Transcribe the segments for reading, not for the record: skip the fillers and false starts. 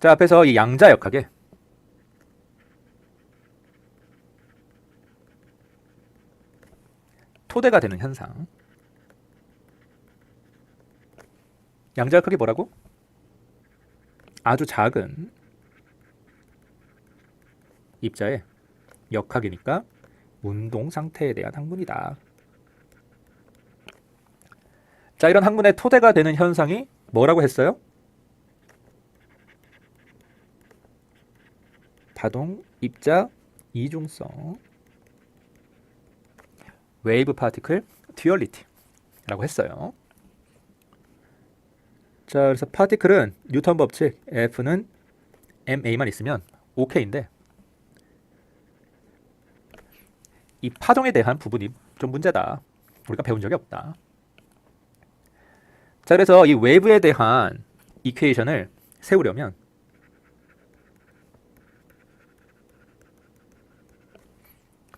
자, 앞에서 이 양자역학에 토대가 되는 현상. 양자역학이 뭐라고? 아주 작은 입자의 역학이니까 운동 상태에 대한 학문이다. 자, 이런 학문의 토대가 되는 현상이 뭐라고 했어요? 파동, 입자, 이중성, 웨이브 파티클, 듀얼리티라고 했어요. 자, 그래서 파티클은 뉴턴 법칙 F는 ma만 있으면 OK인데 이 파동에 대한 부분이 좀 문제다. 우리가 배운 적이 없다. 자, 그래서 이 웨이브에 대한 이퀘이션을 세우려면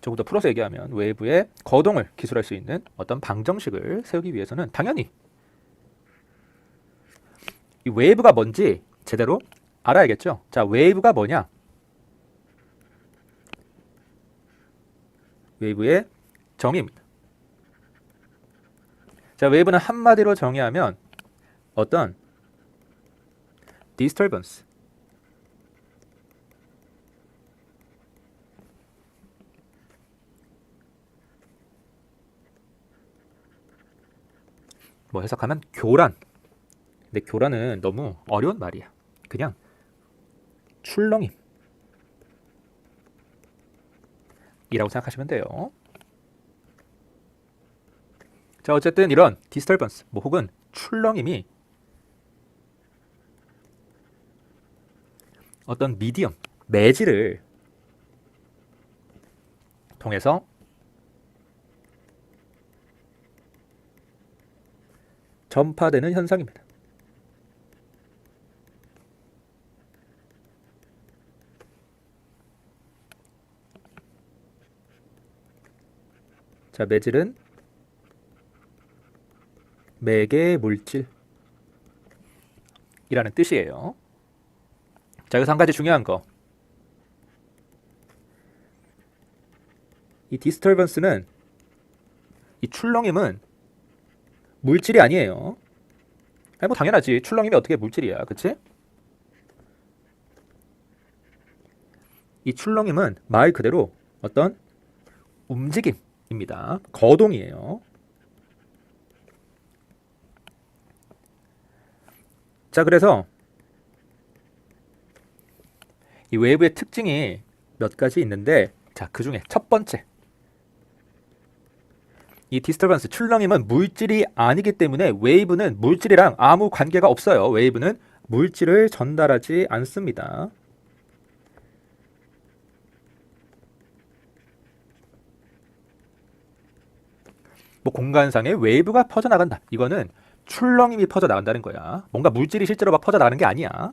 조금 더 풀어서 얘기하면 웨이브의 거동을 기술할 수 있는 어떤 방정식을 세우기 위해서는 당연히 이 웨이브가 뭔지 제대로 알아야겠죠. 자, 웨이브가 뭐냐? 웨이브의 정의입니다. 자, 웨이브는 한마디로 정의하면 어떤 disturbance, 뭐 해석하면 교란. 근데 교란은 너무 어려운 말이야. 그냥 출렁임 이라고 생각하시면 돼요. 자, 어쨌든 이런 디스터번스 뭐 혹은 출렁임이 어떤 미디엄, 매질을 통해서 전파되는 현상입니다. 자, 매질은 매개 물질이라는 뜻이에요. 자, 여기서 한 가지 중요한 거. 이 디스터번스는, 이 출렁임은 물질이 아니에요. 아니, 뭐 당연하지. 출렁임이 어떻게 물질이야, 그치? 이 출렁임은 말 그대로 어떤 움직임입니다. 거동이에요. 자, 그래서 이 웨이브의 특징이 몇 가지 있는데, 자, 그 중에 첫 번째, 이 디스터번스, 출렁임은 물질이 아니기 때문에 웨이브는 물질이랑 아무 관계가 없어요. 웨이브는 물질을 전달하지 않습니다. 뭐 공간상에 웨이브가 퍼져나간다. 이거는 출렁임이 퍼져나간다는 거야. 뭔가 물질이 실제로 막 퍼져나가는 게 아니야.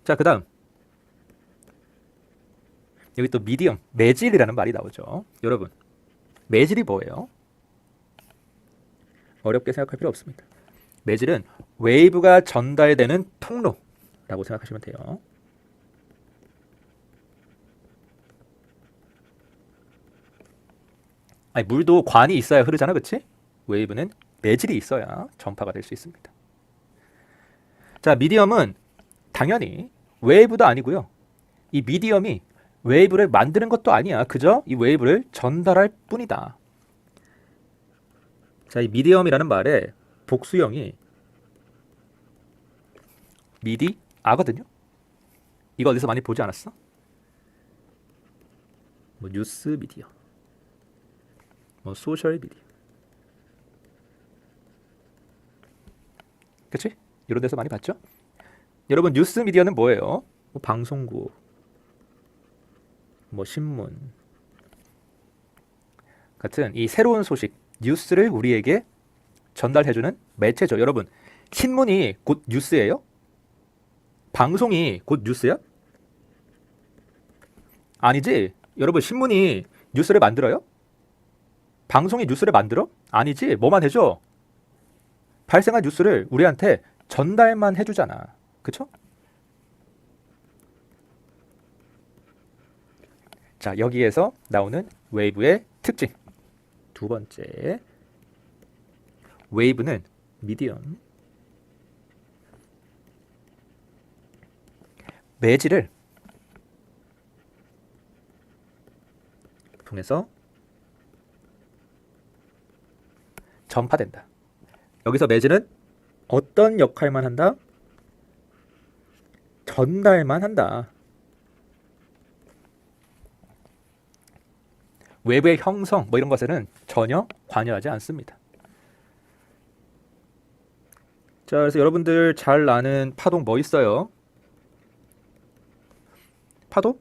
자, 그 다음 여기 또 미디엄, 매질이라는 말이 나오죠. 여러분, 매질이 뭐예요? 어렵게 생각할 필요 없습니다. 매질은 웨이브가 전달되는 통로라고 생각하시면 돼요. 아니, 물도 관이 있어야 흐르잖아, 그치? 웨이브는 매질이 있어야 전파가 될 수 있습니다. 자, 미디엄은 당연히 웨이브도 아니고요. 이 미디엄이 웨이브를 만드는 것도 아니야. 그저 이 웨이브를 전달할 뿐이다. 자, 이 미디엄이라는 말의 복수형이 미디아거든요. 이거 어디서 많이 보지 않았어? 뭐 뉴스 미디어, 뭐 소셜 미디어, 그치? 이런 데서 많이 봤죠? 여러분, 뉴스 미디어는 뭐예요? 뭐 방송국, 뭐 신문 같은 이 새로운 소식, 뉴스를 우리에게 전달해주는 매체죠. 여러분, 신문이 곧 뉴스예요? 방송이 곧 뉴스야? 아니지. 여러분, 신문이 뉴스를 만들어요? 방송이 뉴스를 만들어? 아니지. 뭐만 해줘? 발생한 뉴스를 우리한테 전달만 해주잖아. 그쵸? 자, 여기에서 나오는 웨이브의 특징. 두 번째, 웨이브는 미디엄, 매질을 통해서 전파된다. 여기서 매질은 어떤 역할만 한다? 전달만 한다. 웨이브의 형성 뭐 이런 것에는 전혀 관여하지 않습니다. 자, 그래서 여러분들 잘 아는 파동 뭐 있어요? 파도?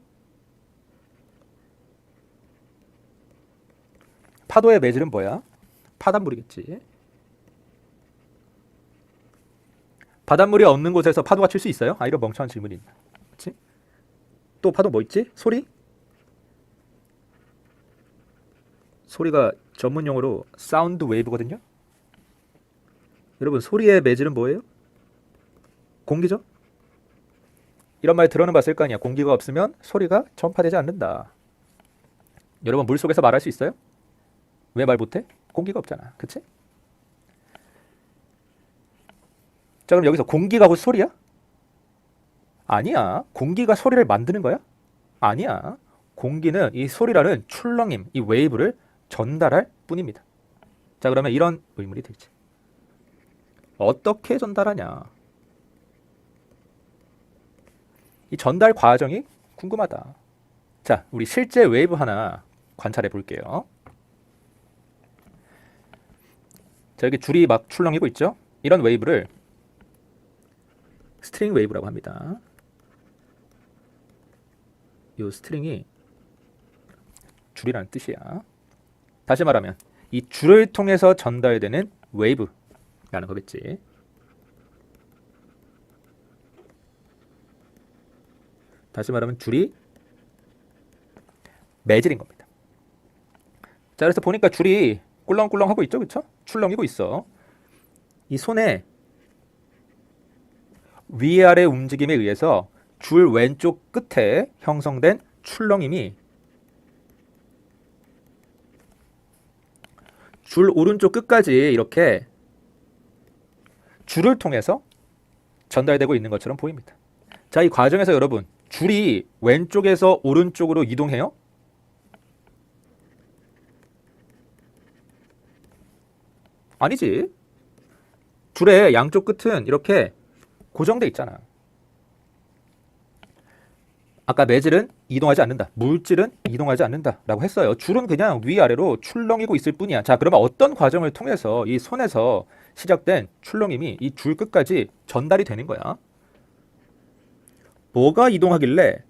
파도의 매질은 뭐야? 바닷물이겠지. 바닷물이 없는 곳에서 파도가 칠 수 있어요? 아, 이런 멍청한 질문이 있나? 그치? 또 파도 뭐 있지? 소리? 소리가 전문 용어로 사운드 웨이브거든요. 여러분, 소리의 매질은 뭐예요? 공기죠? 이런 말 들어는 봤을 거 아니야. 공기가 없으면 소리가 전파되지 않는다. 여러분, 물속에서 말할 수 있어요? 왜 말 못해? 공기가 없잖아. 그치? 자, 그럼 여기서 공기가 곧 소리야? 아니야. 공기가 소리를 만드는 거야? 아니야. 공기는 이 소리라는 출렁임, 이 웨이브를 전달할 뿐입니다. 자, 그러면 이런 의문이 들지. 어떻게 전달하냐? 이 전달 과정이 궁금하다. 자, 우리 실제 웨이브 하나 관찰해 볼게요. 자, 여기 줄이 막 출렁이고 있죠? 이런 웨이브를 스트링 웨이브라고 합니다. 이 스트링이 줄이라는 뜻이야. 다시 말하면 이 줄을 통해서 전달되는 웨이브라는 거겠지. 다시 말하면 줄이 매질인 겁니다. 자, 그래서 보니까 줄이 꿀렁꿀렁 하고 있죠, 그렇죠? 출렁이고 있어. 이 손의 위아래 움직임에 의해서 줄 왼쪽 끝에 형성된 출렁임이 줄 오른쪽 끝까지 이렇게 줄을 통해서 전달되고 있는 것처럼 보입니다. 자, 이 과정에서 여러분, 줄이 왼쪽에서 오른쪽으로 이동해요? 아니지. 줄의 양쪽 끝은 이렇게 고정돼 있잖아. 아까 매질은 이동하지 않는다. 물질은 이동하지 않는다 라고 했어요. 줄은 그냥 위아래로 출렁이고 있을 뿐이야. 자, 그러면 어떤 과정을 통해서 이 손에서 시작된 출렁임이 이 줄 끝까지 전달이 되는 거야? 뭐가 이동하길래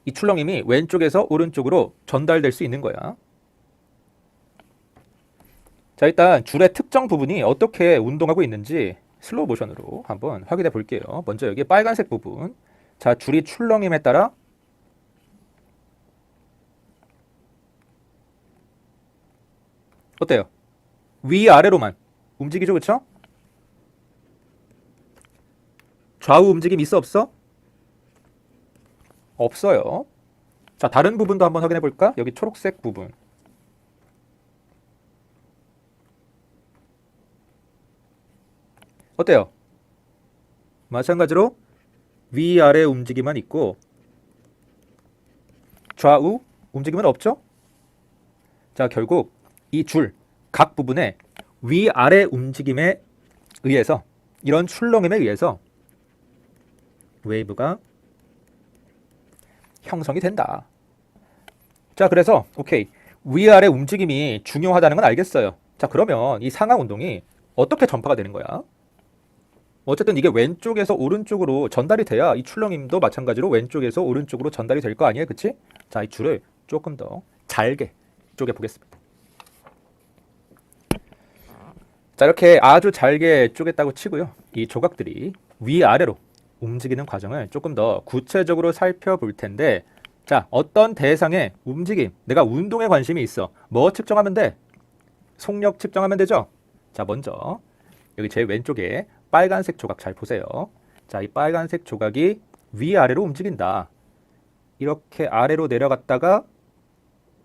이 출렁임이 왼쪽에서 오른쪽으로 전달될 수 있는 거야? 자, 일단 줄의 특정 부분이 어떻게 운동하고 있는지 슬로우 모션으로 한번 확인해 볼게요. 먼저 여기 빨간색 부분. 자, 줄이 출렁임에 따라 어때요? 위아래로만 움직이죠, 그쵸? 좌우 움직임 있어, 없어? 없어요. 자, 다른 부분도 한번 확인해 볼까? 여기 초록색 부분. 어때요? 마찬가지로 위아래 움직임만 있고 좌우 움직임은 없죠? 자, 결국 이 줄 각 부분의 위아래 움직임에 의해서 이런 출렁임에 의해서 웨이브가 형성이 된다. 자, 그래서 오케이. 위아래 움직임이 중요하다는 건 알겠어요. 자, 그러면 이 상하 운동이 어떻게 전파가 되는 거야? 어쨌든 이게 왼쪽에서 오른쪽으로 전달이 돼야 이 출렁임도 마찬가지로 왼쪽에서 오른쪽으로 전달이 될 거 아니에요? 그치? 자, 이 줄을 조금 더 잘게 쪼개 보겠습니다. 자, 이렇게 아주 잘게 쪼갰다고 치고요. 이 조각들이 위아래로 움직이는 과정을 조금 더 구체적으로 살펴볼 텐데, 자, 어떤 대상의 움직임, 내가 운동에 관심이 있어. 뭐 측정하면 돼? 속력 측정하면 되죠? 자, 먼저 여기 제일 왼쪽에 빨간색 조각 잘 보세요. 자, 이 빨간색 조각이 위아래로 움직인다. 이렇게 아래로 내려갔다가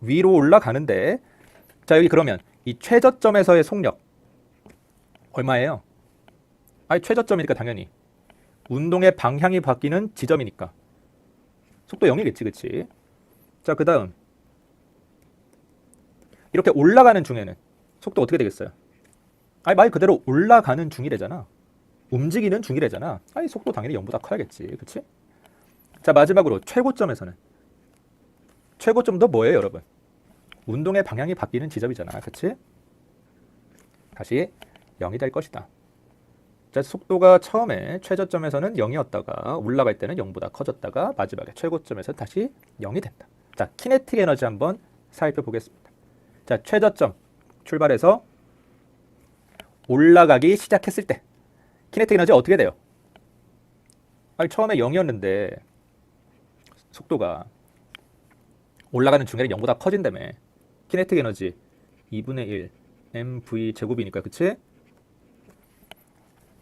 위로 올라가는데, 자, 여기 그러면 이 최저점에서의 속력 얼마예요? 아니, 최저점이니까 당연히 운동의 방향이 바뀌는 지점이니까 속도 0이겠지, 그치? 자, 그 다음 이렇게 올라가는 중에는 속도 어떻게 되겠어요? 아니, 말 그대로 올라가는 중이래잖아. 움직이는 중이래잖아. 아니, 속도 당연히 0보다 커야겠지, 그치? 자, 마지막으로 최고점에서는, 최고점도 뭐예요, 여러분? 운동의 방향이 바뀌는 지점이잖아, 그치? 다시 0이 될 것이다. 자, 속도가 처음에 최저점에서는 0이었다가 올라갈 때는 0보다 커졌다가 마지막에 최고점에서 다시 0이 된다. 자, 키네틱 에너지 한번 살펴보겠습니다. 자, 최저점 출발해서 올라가기 시작했을 때 키네틱 에너지 어떻게 돼요? 아니, 처음에 0이었는데 속도가 올라가는 중에는 0보다 커진다며. 키네틱 에너지 2분의 1 mv 제곱이니까, 그치?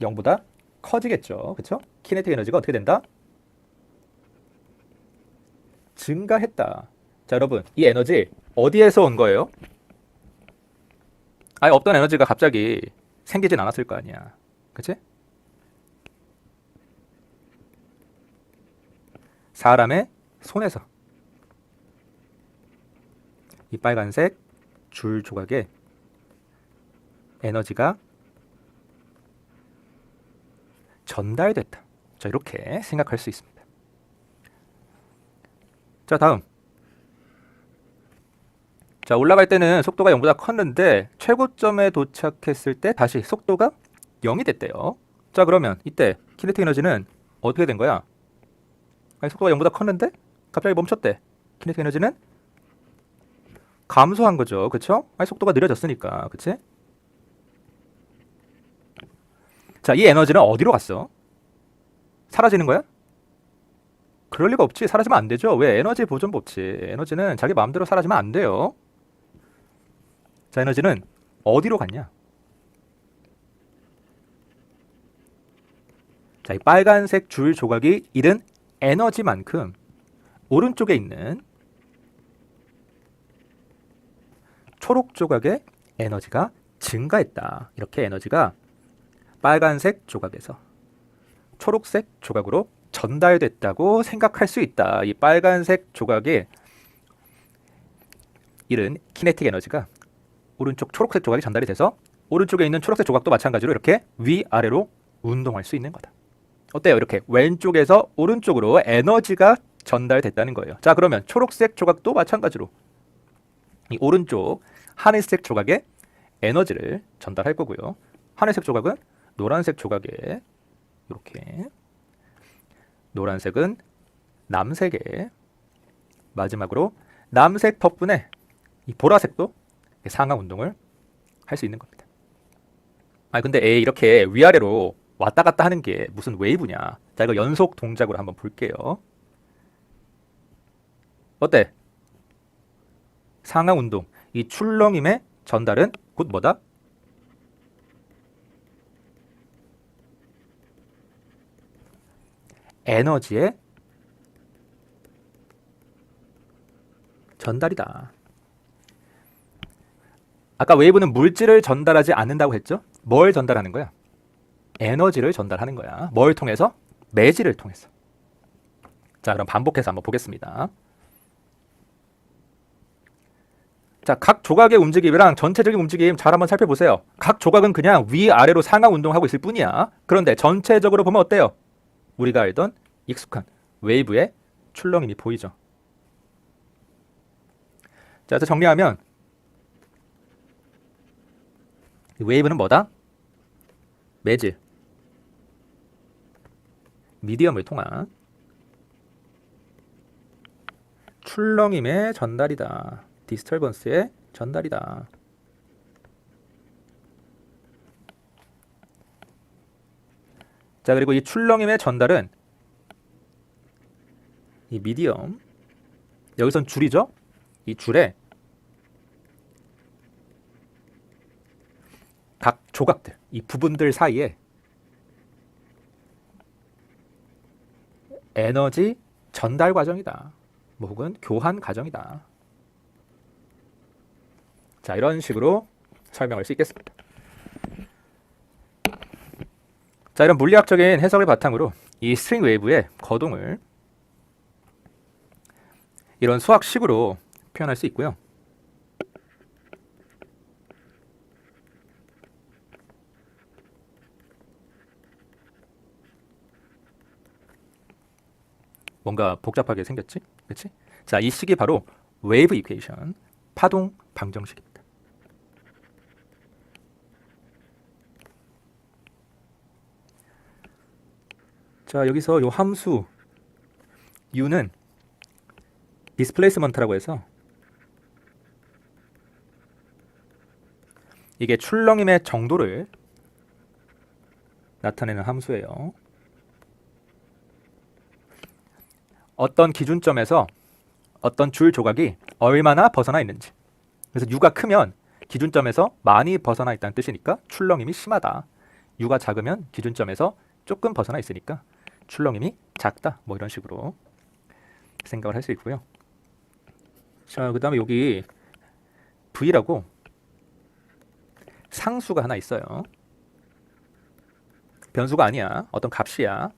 0보다 커지겠죠. 그쵸? 키네틱 에너지가 어떻게 된다? 증가했다. 자, 여러분, 이 에너지 어디에서 온 거예요? 아예 없던 에너지가 갑자기 생기진 않았을 거 아니야. 그치? 사람의 손에서 이 빨간색 줄 조각에 에너지가 전달됐다. 자, 이렇게 생각할 수 있습니다. 자, 다음. 자, 올라갈 때는 속도가 0보다 컸는데 최고점에 도착했을 때 다시 속도가 0이 됐대요. 자, 그러면 이때 키네틱 에너지는 어떻게 된 거야? 아니, 속도가 0보다 컸는데 갑자기 멈췄대. 키네틱 에너지는 감소한 거죠. 그쵸? 아니, 속도가 느려졌으니까. 그치? 자, 이 에너지는 어디로 갔어? 사라지는 거야? 그럴 리가 없지. 사라지면 안 되죠. 왜? 에너지 보존 법칙. 에너지는 자기 마음대로 사라지면 안 돼요. 자, 에너지는 어디로 갔냐? 자, 이 빨간색 줄 조각이 잃은 에너지만큼 오른쪽에 있는 초록 조각의 에너지가 증가했다. 이렇게 에너지가 빨간색 조각에서 초록색 조각으로 전달됐다고 생각할 수 있다. 이 빨간색 조각에 잃은 키네틱 에너지가 오른쪽 초록색 조각이 전달이 돼서 오른쪽에 있는 초록색 조각도 마찬가지로 이렇게 위아래로 운동할 수 있는 거다. 어때요? 이렇게 왼쪽에서 오른쪽으로 에너지가 전달됐다는 거예요. 자, 그러면 초록색 조각도 마찬가지로 이 오른쪽 하늘색 조각에 에너지를 전달할 거고요. 하늘색 조각은 노란색 조각에 이렇게, 노란색은 남색에, 마지막으로 남색 덕분에 이 보라색도 상하 운동을 할 수 있는 겁니다. 아, 근데 이렇게 위아래로 왔다 갔다 하는 게 무슨 웨이브냐? 자, 이거 연속 동작으로 한번 볼게요. 어때? 상하 운동, 이 출렁임의 전달은 곧 뭐다? 에너지의 전달이다. 아까 웨이브는 물질을 전달하지 않는다고 했죠? 뭘 전달하는 거야? 에너지를 전달하는 거야. 뭘 통해서? 매질을 통해서. 자, 그럼 반복해서 한번 보겠습니다. 자, 각 조각의 움직임이랑 전체적인 움직임 잘 한번 살펴보세요. 각 조각은 그냥 위아래로 상하 운동하고 있을 뿐이야. 그런데 전체적으로 보면 어때요? 우리가 알던 익숙한 웨이브의 출렁임이 보이죠. 자, 그래서 정리하면 웨이브는 뭐다? 매질, 미디엄을 통한 출렁임의 전달이다. 디스터번스의 전달이다. 자, 그리고 이 출렁임의 전달은 이 미디엄, 여기선 줄이죠. 이 줄에 각 조각들, 이 부분들 사이에 에너지 전달 과정이다. 뭐 혹은 교환 과정이다. 자, 이런 식으로 설명할 수 있겠습니다. 자, 이런 물리학적인 해석을 바탕으로 이 스트링 웨이브의 거동을 이런 수학식으로 표현할 수 있고요. 뭔가 복잡하게 생겼지? 그렇지? 자, 이 식이 바로 웨이브 이퀘이션, 파동 방정식입니다. 자, 여기서 이 함수 u는 디스플레이스먼트라고 해서 이게 출렁임의 정도를 나타내는 함수예요. 어떤 기준점에서 어떤 줄 조각이 얼마나 벗어나 있는지. 그래서 u가 크면 기준점에서 많이 벗어나 있다는 뜻이니까 출렁임이 심하다. u가 작으면 기준점에서 조금 벗어나 있으니까 출렁임이 작다. 뭐 이런 식으로 생각을 할 수 있고요. 자, 그 다음에 여기 v라고 상수가 하나 있어요. 변수가 아니야. 어떤 값이야.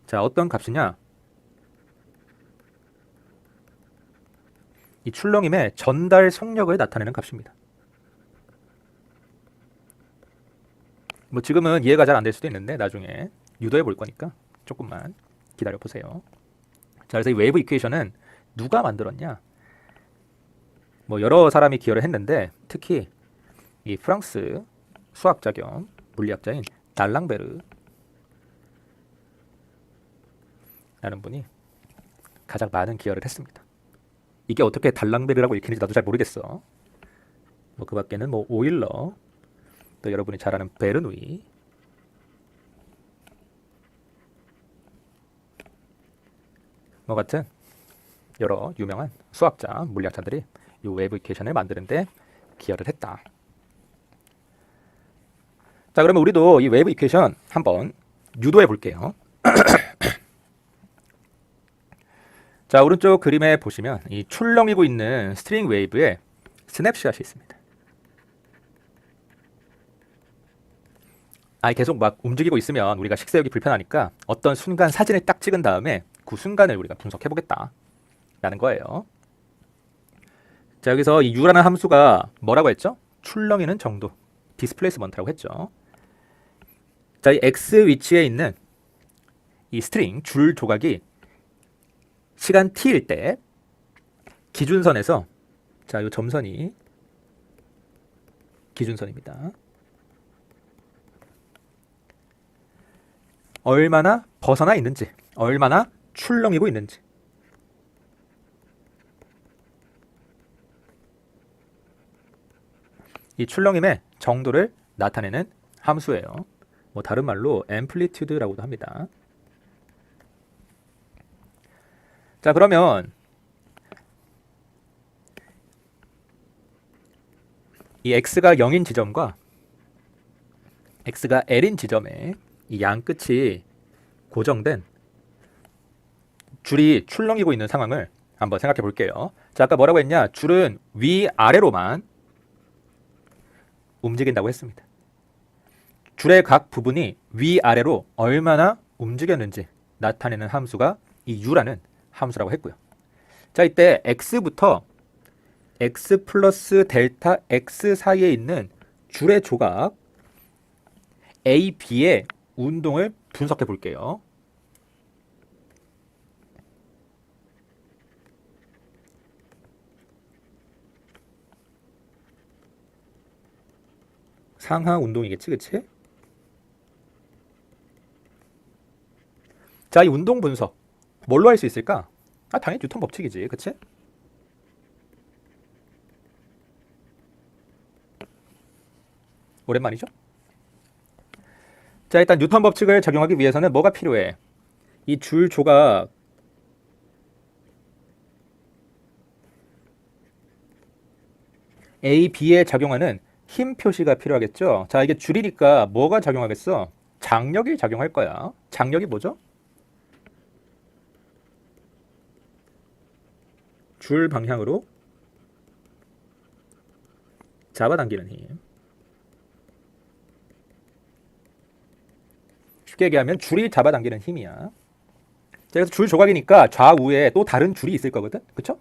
자, 어떤 값이냐? 이 출렁임의 전달 속력을 나타내는 값입니다. 뭐 지금은 이해가 잘 안 될 수도 있는데 나중에 유도해 볼 거니까 조금만 기다려 보세요. 자, 그래서 이 웨이브 이퀘이션은 누가 만들었냐? 뭐 여러 사람이 기여를 했는데 특히 이 프랑스 수학자 겸 물리학자인 달랑베르 라는 분이 가장 많은 기여를 했습니다. 이게 어떻게 달랑베르라고 읽히는지 나도 잘 모르겠어. 뭐 그 밖에는 뭐 오일러, 또 여러분이 잘 아는 베르누이, 뭐 같은 여러 유명한 수학자, 물리학자들이 이 웨이브 이퀘이션을 만드는데 기여를 했다. 자, 그러면 우리도 이 웨이브 이퀘이션 한번 유도해 볼게요. 자, 오른쪽 그림에 보시면 이 출렁이고 있는 스트링 웨이브에 스냅샷이 있습니다. 계속 막 움직이고 있으면 우리가 식세우기 불편하니까 어떤 순간 사진을 딱 찍은 다음에 그 순간을 우리가 분석해 보겠다 라는 거예요. 자, 여기서 이 u라는 함수가 뭐라고 했죠? 출렁이는 정도, 디스플레이스먼트라고 했죠. 자, 이 x 위치에 있는 이 스트링 줄 조각이 시간 t일 때 기준선에서, 자, 이 점선이 기준선입니다. 얼마나 벗어나 있는지, 얼마나 출렁이고 있는지. 이 출렁임의 정도를 나타내는 함수예요. 뭐 다른 말로 앰플리튜드라고도 합니다. 자, 그러면 이 x가 0인 지점과 x가 l인 지점에 이 양 끝이 고정된 줄이 출렁이고 있는 상황을 한번 생각해 볼게요. 자, 아까 뭐라고 했냐? 줄은 위아래로만 움직인다고 했습니다. 줄의 각 부분이 위아래로 얼마나 움직였는지 나타내는 함수가 이 u라는 함수라고 했고요. 자, 이때 x부터 x 플러스 델타 x 사이에 있는 줄의 조각 a, b의 운동을 분석해 볼게요. 상하 운동이겠지, 그치? 자, 이 운동 분석 뭘로 할 수 있을까? 당연히 뉴턴 법칙이지, 그치? 오랜만이죠? 자, 일단 뉴턴 법칙을 적용하기 위해서는 뭐가 필요해? 이 줄 조각 A, B에 작용하는 힘 표시가 필요하겠죠. 자, 이게 줄이니까 뭐가 작용하겠어? 장력이 작용할 거야. 장력이 뭐죠? 줄 방향으로 잡아당기는 힘. 쉽게 얘기하면 줄이 잡아당기는 힘이야. 자, 그래서 줄 조각이니까 좌우에 또 다른 줄이 있을 거거든. 그쵸?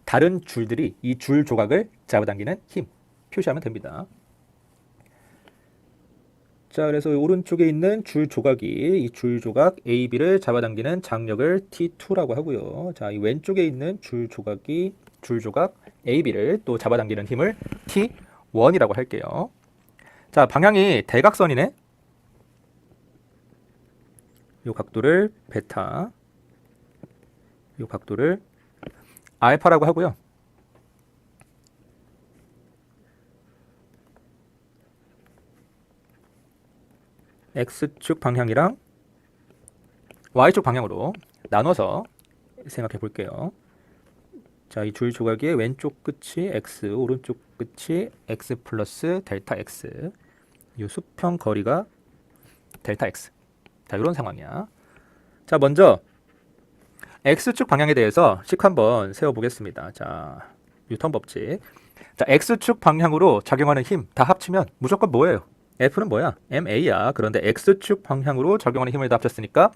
다른 줄들이 이 줄 조각을 잡아당기는 힘 표시하면 됩니다. 자, 그래서 오른쪽에 있는 줄 조각이 이 줄 조각 AB를 잡아당기는 장력을 T2라고 하고요. 자, 이 왼쪽에 있는 줄 조각이 줄 조각 AB를 또 잡아당기는 힘을 T1이라고 할게요. 자, 방향이 대각선이네. 이 각도를 베타, 이 각도를 알파라고 하고요. X축 방향이랑 Y축 방향으로 나눠서 생각해 볼게요. 자, 이 줄 조각의 왼쪽 끝이 X, 오른쪽 끝이 X 플러스 델타 X. 이 수평 거리가 델타 X. 자, 이런 상황이야. 자, 먼저 X축 방향에 대해서 식 한번 세워보겠습니다. 자, 뉴턴 법칙. 자, X축 방향으로 작용하는 힘 다 합치면 무조건 뭐예요? F는 뭐야? MA야. 그런데 X축 방향으로 작용하는 힘을 다 합쳤으니까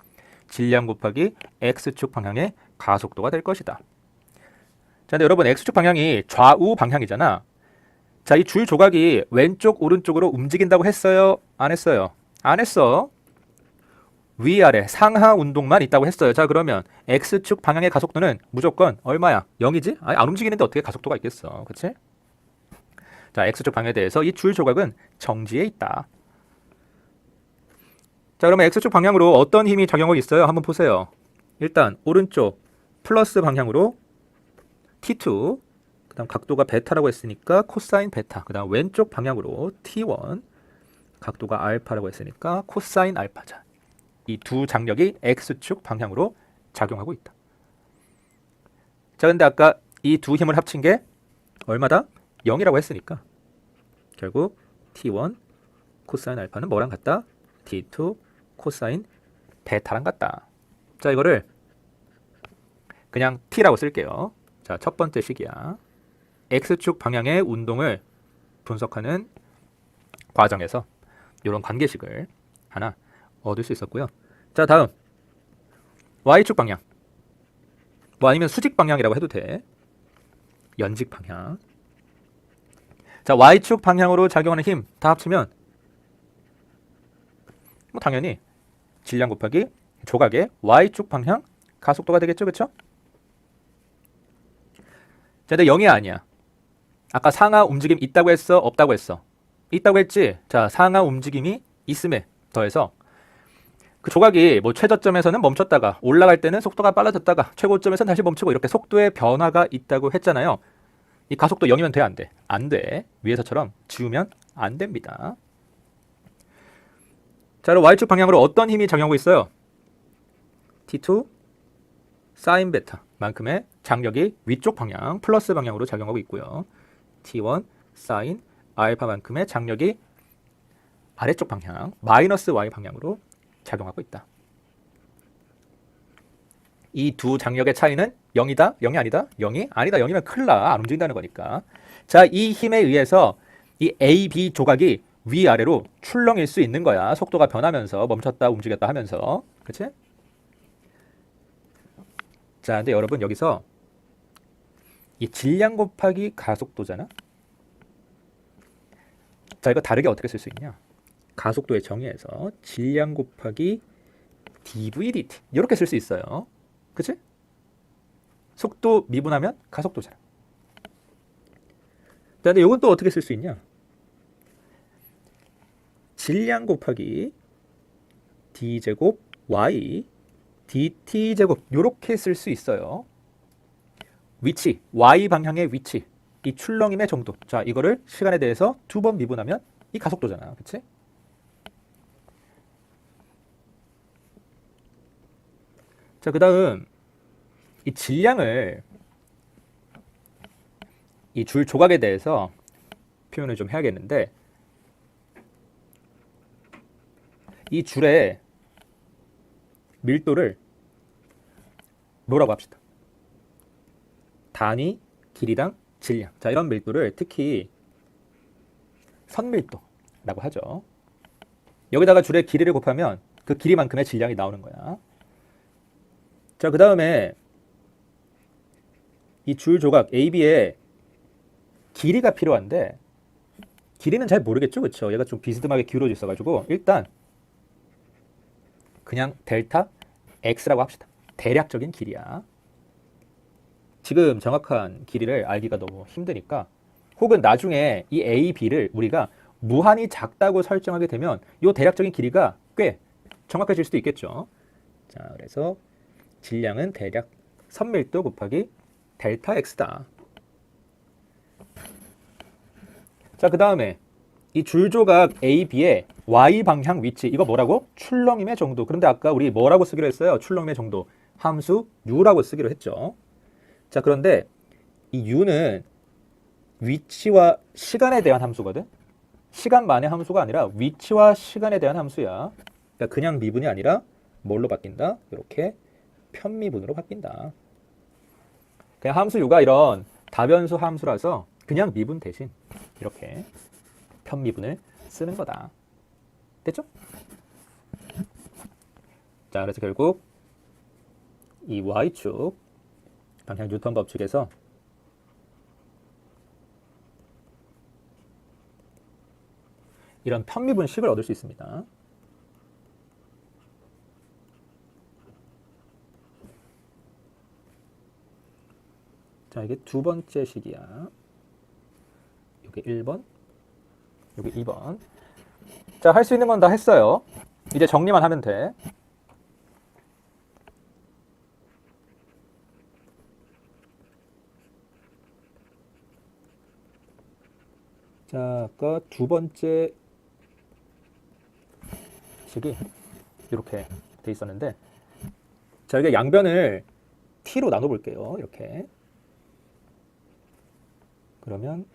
질량 곱하기 X축 방향의 가속도가 될 것이다. 자, 근데 여러분 X축 방향이 좌우 방향이잖아. 자, 이 줄 조각이 왼쪽 오른쪽으로 움직인다고 했어요? 안 했어요? 안 했어. 위아래 상하 운동만 있다고 했어요. 자, 그러면 X축 방향의 가속도는 무조건 얼마야? 0이지? 아니, 안 움직이는데 어떻게 가속도가 있겠어. 그치? 자, X축 방향에 대해서 이 줄 조각은 정지해 있다. 자, 그러면 X축 방향으로 어떤 힘이 작용하고 있어요? 한번 보세요. 일단 오른쪽 플러스 방향으로 T2, 그 다음 각도가 베타라고 했으니까 코사인 베타, 그 다음 왼쪽 방향으로 T1, 각도가 알파라고 했으니까 코사인 알파자. 이 두 장력이 X축 방향으로 작용하고 있다. 자, 근데 아까 이 두 힘을 합친 게 얼마다? 0이라고 했으니까 결국 T1 코사인 알파는 뭐랑 같다? T2 코사인 베타랑 같다. 자, 이거를 그냥 T라고 쓸게요. 자, 첫 번째 식이야. X축 방향의 운동을 분석하는 과정에서 이런 관계식을 하나 얻을 수 있었고요. 자, 다음 Y축 방향, 뭐 아니면 수직 방향이라고 해도 돼. 연직 방향. 자, Y축 방향으로 작용하는 힘 다 합치면 뭐 당연히 질량 곱하기 조각의 Y축 방향 가속도가 되겠죠. 그쵸? 자, 근데 0이 아니야. 아까 상하 움직임 있다고 했어? 없다고 했어? 있다고 했지? 자, 상하 움직임이 있음에 더해서 그 조각이 뭐 최저점에서는 멈췄다가 올라갈 때는 속도가 빨라졌다가 최고점에서는 다시 멈추고 이렇게 속도의 변화가 있다고 했잖아요. 이 가속도 0이면 돼, 안 돼? 안 돼. 위에서처럼 지우면 안 됩니다. 자, 그럼 Y축 방향으로 어떤 힘이 작용하고 있어요? T2 사인 베타 만큼의 장력이 위쪽 방향 플러스 방향으로 작용하고 있고요. T1 사인 알파만큼의 장력이 아래쪽 방향 마이너스 Y 방향으로 작용하고 있다. 이 두 장력의 차이는 0이다? 0이 아니다? 0이 아니다. 0이면 큰일 나. 안 움직인다는 거니까. 자, 이 힘에 의해서 이 A, B 조각이 위아래로 출렁일 수 있는 거야. 속도가 변하면서 멈췄다 움직였다 하면서. 그치? 자, 근데 여러분 여기서 이 질량 곱하기 가속도잖아. 자, 이거 다르게 어떻게 쓸 수 있냐? 가속도의 정의에서 질량 곱하기 dv/dt 이렇게 쓸 수 있어요. 그치? 속도 미분하면 가속도잖아. 자, 근데 이건 또 어떻게 쓸 수 있냐? 질량 곱하기 d제곱 y dt제곱 이렇게 쓸 수 있어요. 위치, y 방향의 위치, 이 출렁임의 정도. 자, 이거를 시간에 대해서 두 번 미분하면 이 가속도잖아. 그치? 자, 그 다음 이 질량을 이 줄 조각에 대해서 표현을 좀 해야겠는데, 이 줄의 밀도를 뭐라고 합시다. 단위, 길이랑 질량. 자, 이런 밀도를 특히 선밀도라고 하죠. 여기다가 줄의 길이를 곱하면 그 길이만큼의 질량이 나오는 거야. 자, 그 다음에 이 줄 조각 AB에 길이가 필요한데, 길이는 잘 모르겠죠, 그렇죠? 얘가 좀 비스듬하게 기울어져 있어가지고 일단 그냥 델타 X라고 합시다. 대략적인 길이야. 지금 정확한 길이를 알기가 너무 힘드니까, 혹은 나중에 이 A, B를 우리가 무한히 작다고 설정하게 되면 이 대략적인 길이가 꽤 정확해질 수도 있겠죠. 자, 그래서 질량은 대략 선밀도 곱하기 델타 X다. 자, 그 다음에 이 줄조각 AB의 Y방향 위치, 이거 뭐라고? 출렁임의 정도. 그런데 아까 우리 뭐라고 쓰기로 했어요? 출렁임의 정도. 함수 U라고 쓰기로 했죠. 자, 그런데 이 U는 위치와 시간에 대한 함수거든. 시간만의 함수가 아니라 위치와 시간에 대한 함수야. 그러니까 그냥 미분이 아니라 뭘로 바뀐다? 이렇게 편미분으로 바뀐다. 그냥 함수 U가 이런 다변수 함수라서 그냥 미분 대신 이렇게 편미분을 쓰는 거다. 됐죠? 자, 그래서 결국 이 Y축 방향 뉴턴 법칙에서 이런 편미분식을 얻을 수 있습니다. 자, 이게 두 번째 식이야. 이게 1번, 이게 2번. 자, 할 수 있는 건 다 했어요. 이제 정리만 하면 돼. 자, 아까 두 번째 식이 이렇게 돼 있었는데, 자, 이게 양변을 t로 나눠 볼게요. 이렇게. 그러면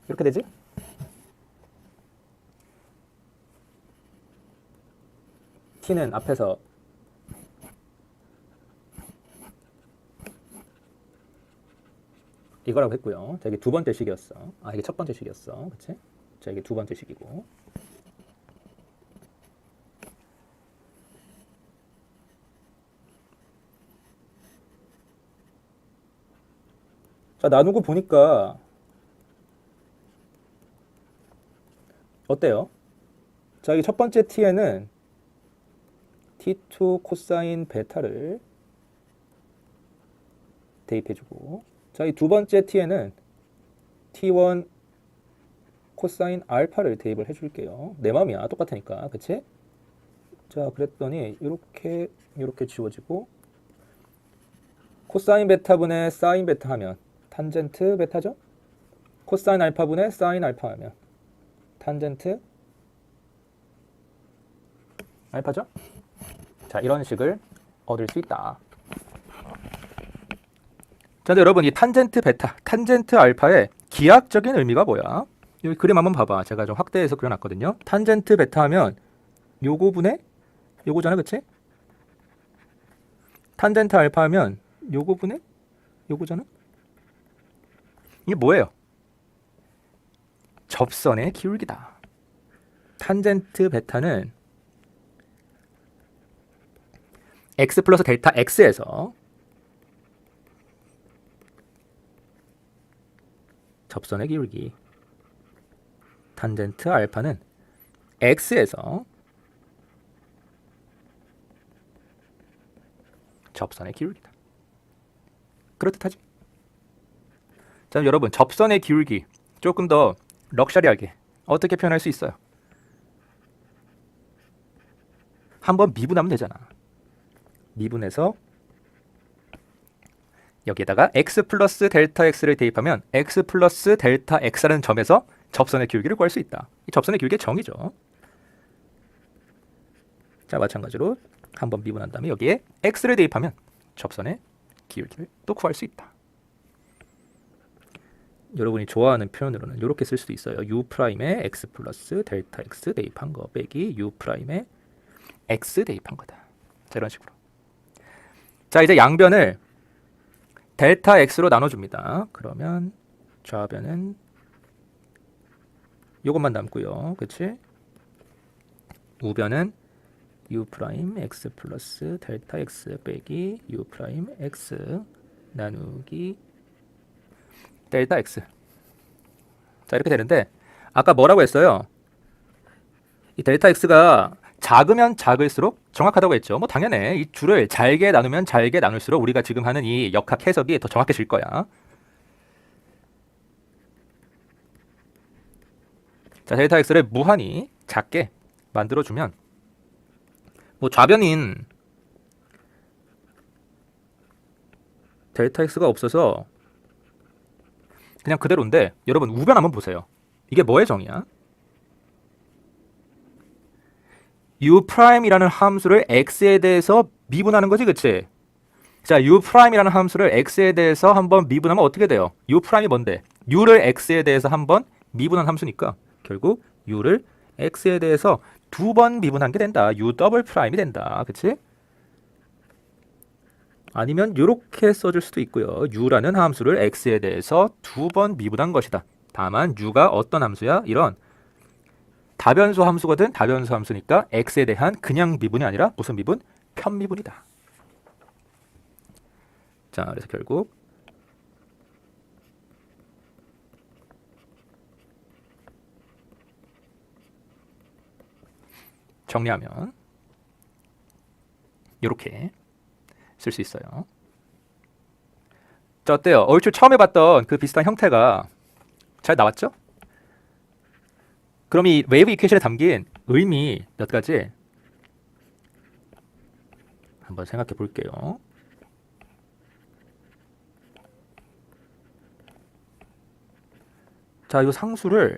이렇게 되지? t는 앞에서 이거라고 했고요. 자, 이게 두 번째 식이었어. 아, 이게 첫 번째 식이었어. 그치? 자, 이게 두 번째 식이고. 자, 나누고 보니까 어때요? 자, 이게 첫 번째 t에는 t2 코사인 베타를 대입해주고, 자, 이 두 번째 t에는 t1 코사인 알파를 대입을 해줄게요. 내 맘이야. 똑같으니까. 그치? 자, 그랬더니 이렇게 지워지고, 코사인 베타분의 사인 베타 하면 탄젠트 베타죠? 코사인 알파분의 사인 알파 하면 탄젠트 알파죠? 자, 이런 식을 얻을 수 있다. 자, 근데 여러분, 이 탄젠트 베타, 탄젠트 알파의 기하학적인 의미가 뭐야? 여기 그림 한번 봐봐. 제가 좀 확대해서 그려놨거든요. 탄젠트 베타 하면 요거분의 요거잖아, 그치? 탄젠트 알파 하면 요거분의 요거잖아? 이게 뭐예요? 접선의 기울기다. 탄젠트 베타는 x 플러스 델타 x에서 접선의 기울기, 탄젠트 알파는 x에서 접선의 기울기다. 그렇듯하지? 자, 여러분, 접선의 기울기 조금 더 럭셔리하게 어떻게 표현할 수 있어요? 한번 미분하면 되잖아. 미분해서 여기에다가 x 플러스 델타 x를 대입하면 x 플러스 델타 x라는 점에서 접선의 기울기를 구할 수 있다. 이 접선의 기울기의 정의죠. 자, 마찬가지로 한번 미분한 다음에 여기에 x를 대입하면 접선의 기울기를 또 구할 수 있다. 여러분이 좋아하는 표현으로는 이렇게 쓸 수도 있어요. u'에 x 플러스 델타 x 대입한 거 빼기 u'에 x 대입한 거다. 자, 이런 식으로. 자, 이제 양변을 델타 x로 나눠줍니다. 그러면 좌변은 이것만 남고요. 그치? 우변은 u' x 플러스 델타 x 빼기 u' x 나누기 델타 x. 자, 이렇게 되는데 아까 뭐라고 했어요? 이 델타 x가 작으면 작을수록 정확하다고 했죠. 뭐 당연해. 이 줄을 잘게 나누면 잘게 나눌수록 우리가 지금 하는 이 역학 해석이 더 정확해질 거야. 자, 델타 x를 무한히 작게 만들어주면 뭐 좌변인 델타 x가 없어서 그냥 그대로인데 여러분 우변 한번 보세요. 이게 뭐의 정의야? u'이라는 함수를 x에 대해서 미분하는 거지, 그치? 자, u'이라는 함수를 x에 대해서 한번 미분하면 어떻게 돼요? u'이 뭔데? u를 x에 대해서 한번 미분한 함수니까 결국 u를 x에 대해서 두 번 미분한 게 된다. u'이 된다. 그치? 아니면 이렇게 써줄 수도 있고요. u라는 함수를 x에 대해서 두 번 미분한 것이다. 다만 u가 어떤 함수야? 이런 다변수 함수거든. 다변수 함수니까 x에 대한 그냥 미분이 아니라 무슨 미분? 편미분이다. 자, 그래서 결국 정리하면 이렇게 쓸 수 있어요. 자, 어때요? 얼추 처음에 봤던 그 비슷한 형태가 잘 나왔죠? 그럼 이 웨이브 이퀘이션에 담긴 의미 몇 가지 한번 생각해 볼게요. 자, 이 상수를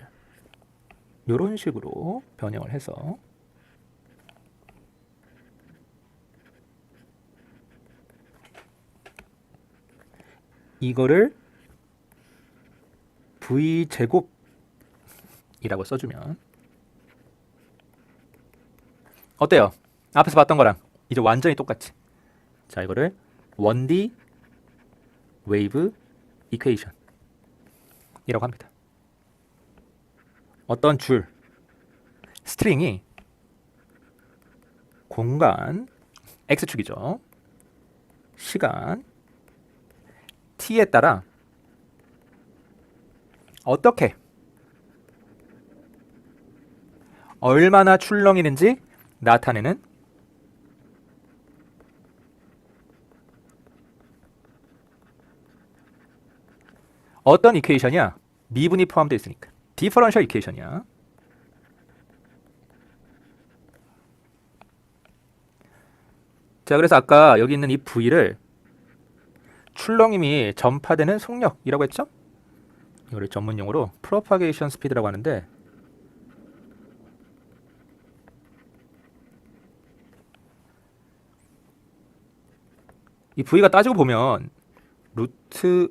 이런 식으로 변형을 해서 이거를 v제곱이라고 써주면 어때요? 앞에서 봤던 거랑 이제 완전히 똑같지? 자, 이거를 1D 웨이브 이퀘이션 이라고 합니다. 어떤 줄, 스트링이 공간, x축이죠. 시간, t에 따라 어떻게 얼마나 출렁이는지 나타내는 어떤 이퀘이션이야? 미분이 포함되어 있으니까 디퍼런셜 이퀘이션이야. 자, 그래서 아까 여기 있는 이 v를 출렁임이 전파되는 속력이라고 했죠? 이거를 전문용어로 프로파게이션 스피드라고 하는데 이 v가 따지고 보면 루트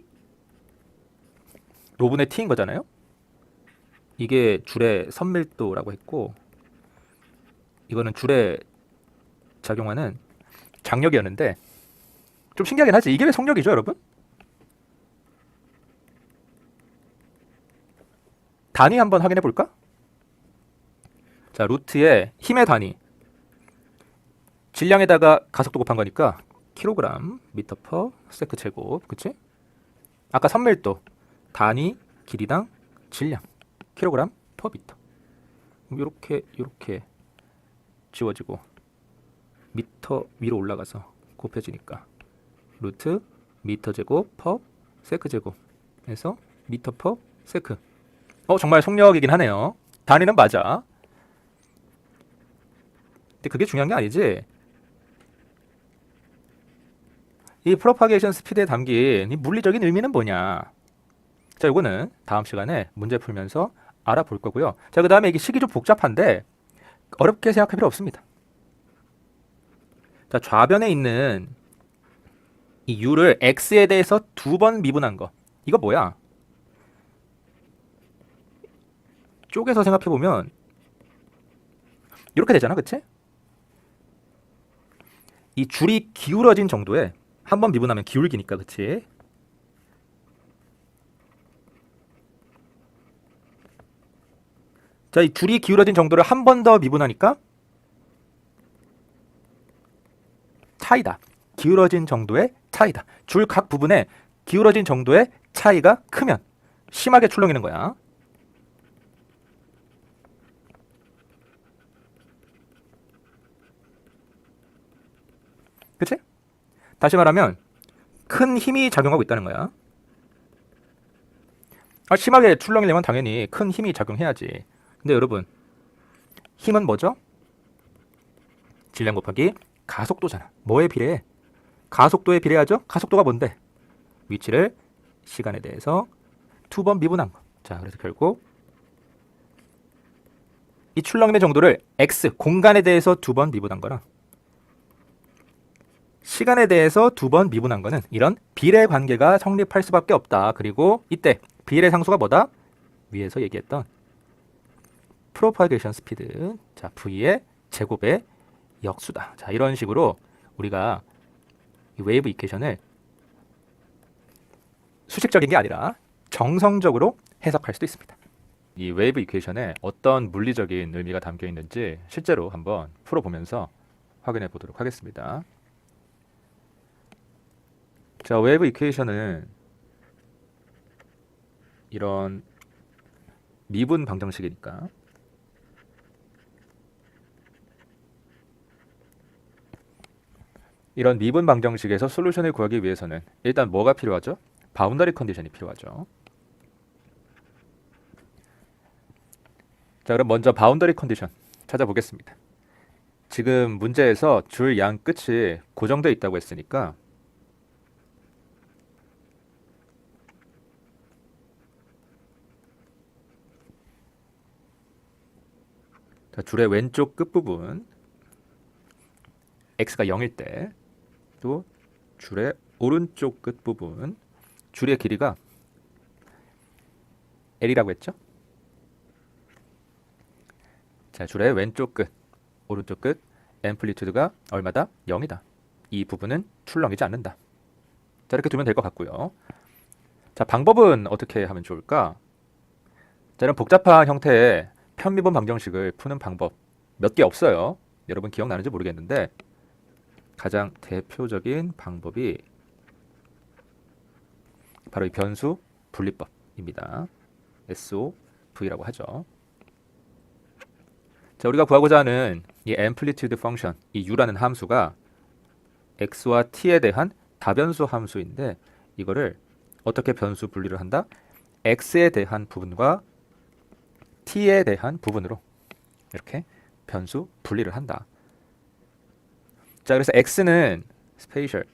로분의 t인 거잖아요. 이게 줄의 선밀도라고 했고 이거는 줄에 작용하는 장력이었는데 좀 신기하긴 하지. 이게 왜 속력이죠, 여러분? 단위 한번 확인해 볼까? 자, 루트의 힘의 단위 질량에다가 가속도 곱한 거니까 킬로그램 미터 퍼 세크 제곱, 그치? 아까 선밀도 단위 길이당 질량 킬로그램 퍼 미터. 이렇게 지워지고 미터 위로 올라가서 곱해지니까 루트 미터 제곱 퍼 세크 제곱 해서 미터 퍼 세크. 정말 속력이긴 하네요. 단위는 맞아. 근데 그게 중요한 게 아니지. 이 프로파게이션 스피드에 담긴 이 물리적인 의미는 뭐냐? 자, 이거는 다음 시간에 문제 풀면서 알아볼 거고요. 자, 그 다음에 이게 식이 좀 복잡한데 어렵게 생각할 필요 없습니다. 자, 좌변에 있는 이 u를 x에 대해서 2번 미분한 거. 이거 뭐야? 쪼개서 생각해 보면 이렇게 되잖아, 그치? 이 줄이 기울어진 정도에 한 번 미분하면 기울기니까, 그치? 자, 이 줄이 기울어진 정도를 한 번 더 미분하니까 차이다. 기울어진 정도의 차이다. 줄 각 부분에 기울어진 정도의 차이가 크면 심하게 출렁이는 거야. 그치? 다시 말하면 큰 힘이 작용하고 있다는 거야. 심하게 출렁이려면 당연히 큰 힘이 작용해야지. 근데 여러분, 힘은 뭐죠? 질량 곱하기 가속도잖아. 뭐에 비례해? 가속도에 비례하죠? 가속도가 뭔데? 위치를 시간에 대해서 2번 미분한 거. 자, 그래서 결국 이 출렁임의 정도를 x, 공간에 대해서 2번 미분한 거랑 시간에 대해서 2번 미분한 거는 이런 비례 관계가 성립할 수밖에 없다. 그리고 이때 비례 상수가 뭐다? 위에서 얘기했던 프로파게이션 스피드. 자, v의 제곱의 역수다. 자, 이런 식으로 우리가 이 웨이브 이퀘이션을 수식적인 게 아니라 정성적으로 해석할 수도 있습니다. 이 웨이브 이퀘이션에 어떤 물리적인 의미가 담겨 있는지 실제로 한번 풀어보면서 확인해 보도록 하겠습니다. 자, 웨이브 이퀘이션은 이런 미분 방정식이니까 이런 미분 방정식에서 솔루션을 구하기 위해서는 일단 뭐가 필요하죠? 바운더리 컨디션이 필요하죠. 자, 그럼 먼저 바운더리 컨디션 찾아보겠습니다. 지금 문제에서 줄 양 끝이 고정되어 있다고 했으니까 자, 줄의 왼쪽 끝부분 x가 0일 때 또 줄의 오른쪽 끝부분 줄의 길이가 l이라고 했죠? 자, 줄의 왼쪽 끝, 오른쪽 끝 앰플리튜드가 얼마다? 0이다. 이 부분은 출렁이지 않는다. 자, 이렇게 두면 될 것 같고요. 자, 방법은 어떻게 하면 좋을까? 자, 이런 복잡한 형태의 편미분 방정식을 푸는 방법 몇 개 없어요. 여러분 기억나는지 모르겠는데 가장 대표적인 방법이 바로 이 변수 분리법입니다. SOV라고 하죠. 자, 우리가 구하고자 하는 이 amplitude function, 이 u라는 함수가 x와 t에 대한 다변수 함수인데 이거를 어떻게 변수 분리를 한다? x에 대한 부분과 t에 대한 부분으로 이렇게 변수 분리를 한다. 자, 그래서 x는 스페이셜,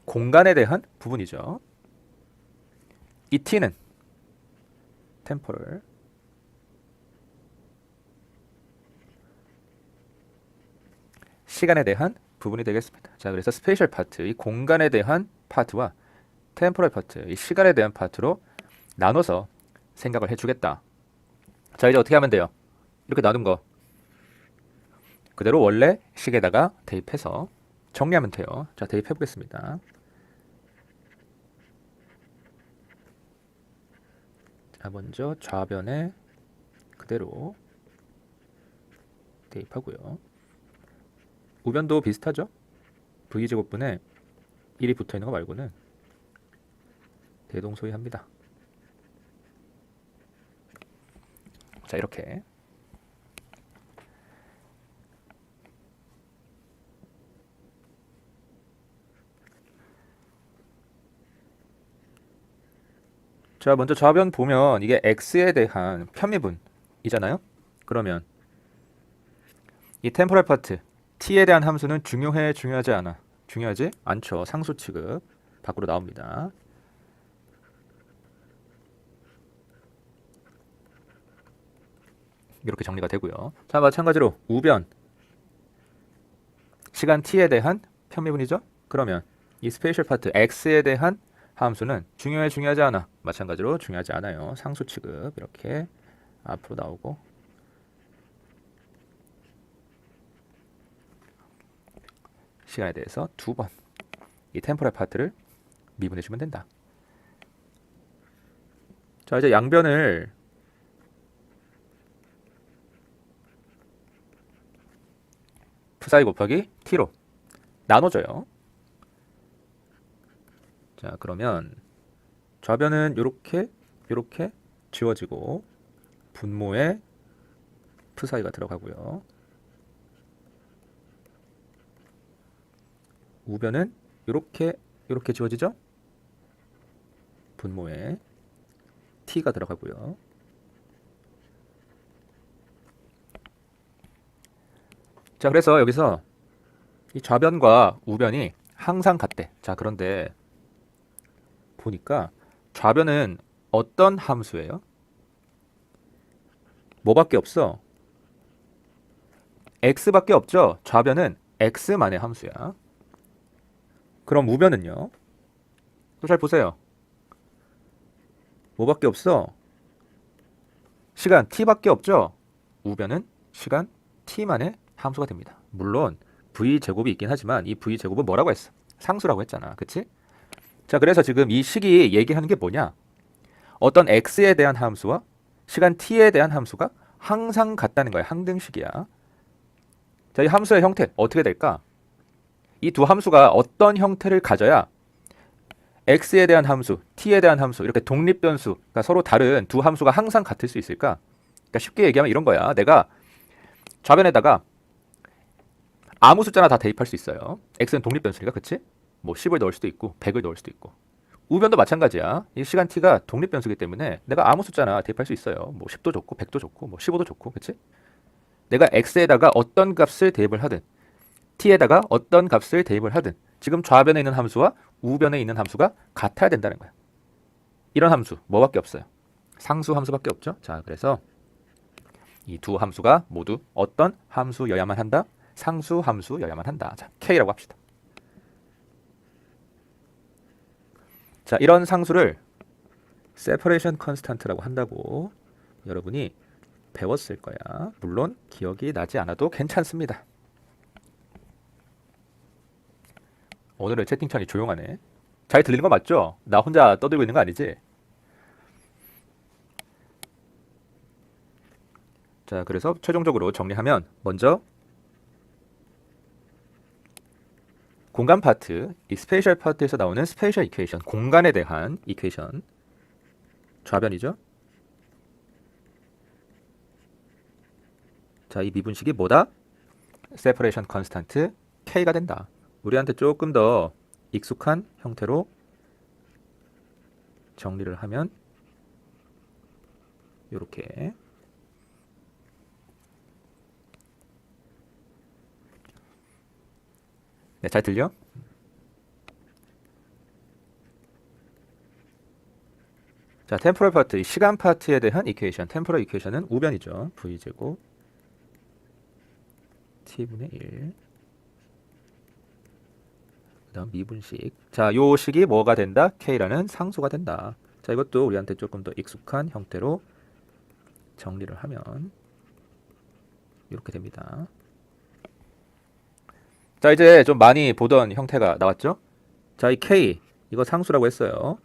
공간에 대한 부분이죠. 이 t는 템포럴, 시간에 대한 부분이 되겠습니다. 자, 그래서 스페이셜 파트, 이 공간에 대한 파트와 템포럴 파트, 이 시간에 대한 파트로 나눠서 생각을 해주겠다. 자, 이제 어떻게 하면 돼요? 이렇게 나눈 거 그대로 원래 식에다가 대입해서 정리하면 돼요. 자, 대입해 보겠습니다. 자, 먼저 좌변에 그대로 대입하고요. 우변도 비슷하죠? v제곱분에 1이 붙어있는 거 말고는 대동소이합니다. 자, 이렇게 자, 먼저 좌변 보면 이게 x에 대한 편미분이잖아요. 그러면 이 템포럴 파트, t에 대한 함수는 중요해, 중요하지 않아? 중요하지 않죠. 상수 취급 밖으로 나옵니다. 이렇게 정리가 되고요. 자, 마찬가지로 우변 시간 t에 대한 편미분이죠. 그러면 이 스페이셜 파트 x에 대한 함수는 중요해, 중요하지 않아? 마찬가지로 중요하지 않아요. 상수 취급 이렇게 앞으로 나오고, 시간에 대해서 두 번 이 템포럴 파트를 미분해 주면 된다. 자, 이제 양변을 p사이 곱하기 t로 나눠줘요. 자, 그러면 좌변은 요렇게 지워지고 분모에 p사이가 들어가고요. 우변은 요렇게 지워지죠? 분모에 t가 들어가고요. 자, 그래서 여기서 이 좌변과 우변이 항상 같대. 자, 그런데 보니까 좌변은 어떤 함수예요? 뭐밖에 없어? x밖에 없죠? 좌변은 x만의 함수야. 그럼 우변은요? 또 잘 보세요. 뭐밖에 없어? 시간 t밖에 없죠? 우변은 시간 t만의 함수가 됩니다. 물론 v제곱이 있긴 하지만 이 v제곱은 뭐라고 했어? 상수라고 했잖아. 그치? 자, 그래서 지금 이 식이 얘기하는 게 뭐냐? 어떤 x에 대한 함수와 시간 t에 대한 함수가 항상 같다는 거야. 항등식이야. 자, 이 함수의 형태 어떻게 될까? 이 두 함수가 어떤 형태를 가져야 x에 대한 함수, t에 대한 함수, 이렇게 독립변수, 그러니까 서로 다른 두 함수가 항상 같을 수 있을까? 그러니까 쉽게 얘기하면 이런 거야. 내가 좌변에다가 아무 숫자나 다 대입할 수 있어요. x는 독립변수니까, 그치? 뭐 10을 넣을 수도 있고 100을 넣을 수도 있고. 우변도 마찬가지야. 이 시간 t가 독립변수이기 때문에 내가 아무 숫자나 대입할 수 있어요. 뭐 10도 좋고 100도 좋고 뭐 15도 좋고, 그치? 내가 x에다가 어떤 값을 대입을 하든 t에다가 어떤 값을 대입을 하든 지금 좌변에 있는 함수와 우변에 있는 함수가 같아야 된다는 거야. 이런 함수 뭐밖에 없어요? 상수 함수밖에 없죠. 자, 그래서 이 두 함수가 모두 어떤 함수여야만 한다? 상수 함수여야만 한다. 자, K라고 합시다. 자, 이런 상수를 separation constant라고 한다고 여러분이 배웠을 거야. 물론 기억이 나지 않아도 괜찮습니다. 오늘은 채팅창이 조용하네. 잘 들리는 거 맞죠? 나 혼자 떠들고 있는 거 아니지? 자, 그래서 최종적으로 정리하면 먼저 공간 파트, 이 스페이셜 파트에서 나오는 스페이셜 이퀘이션, 공간에 대한 이퀘이션, 좌변이죠. 자, 이 미분식이 뭐다? 세퍼레이션 컨스탄트 K가 된다. 우리한테 조금 더 익숙한 형태로 정리를 하면 이렇게 네, 잘 들려? 자, 템포럴 파트, 시간 파트에 대한 이퀘이션, 템포럴 이퀘이션은 우변이죠. V제곱 T분의 1. 그 다음 미분식. 자, 요 식이 뭐가 된다? K라는 상수가 된다. 자, 이것도 우리한테 조금 더 익숙한 형태로 정리를 하면 이렇게 됩니다. 자, 이제 좀 많이 보던 형태가 나왔죠? 자, 이 K, 이거 상수라고 했어요.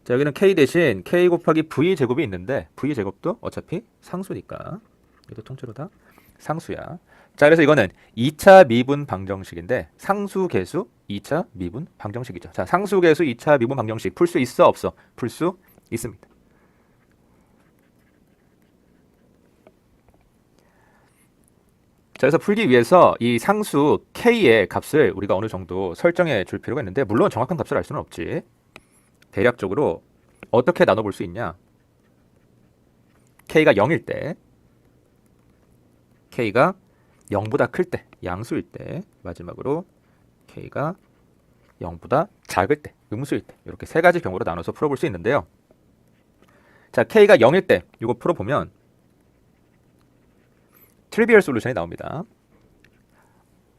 자, 여기는 K 대신 K 곱하기 V제곱이 있는데 V제곱도 어차피 상수니까 이것도 통째로 다 상수야. 자, 그래서 이거는 2차 미분 방정식인데 상수 계수 2차 미분 방정식이죠. 자, 상수 계수 2차 미분 방정식 풀 수 있어 없어? 풀 수 있습니다. 자, 그래서 풀기 위해서 이 상수 K의 값을 우리가 어느 정도 설정해 줄 필요가 있는데 물론 정확한 값을 알 수는 없지. 대략적으로 어떻게 나눠볼 수 있냐? K가 0일 때 K가 0보다 클 때, 양수일 때, 마지막으로 K가 0보다 작을 때, 음수일 때, 이렇게 세 가지 경우로 나눠서 풀어볼 수 있는데요. 자, K가 0일 때 이거 풀어보면 트리비얼 솔루션이 나옵니다.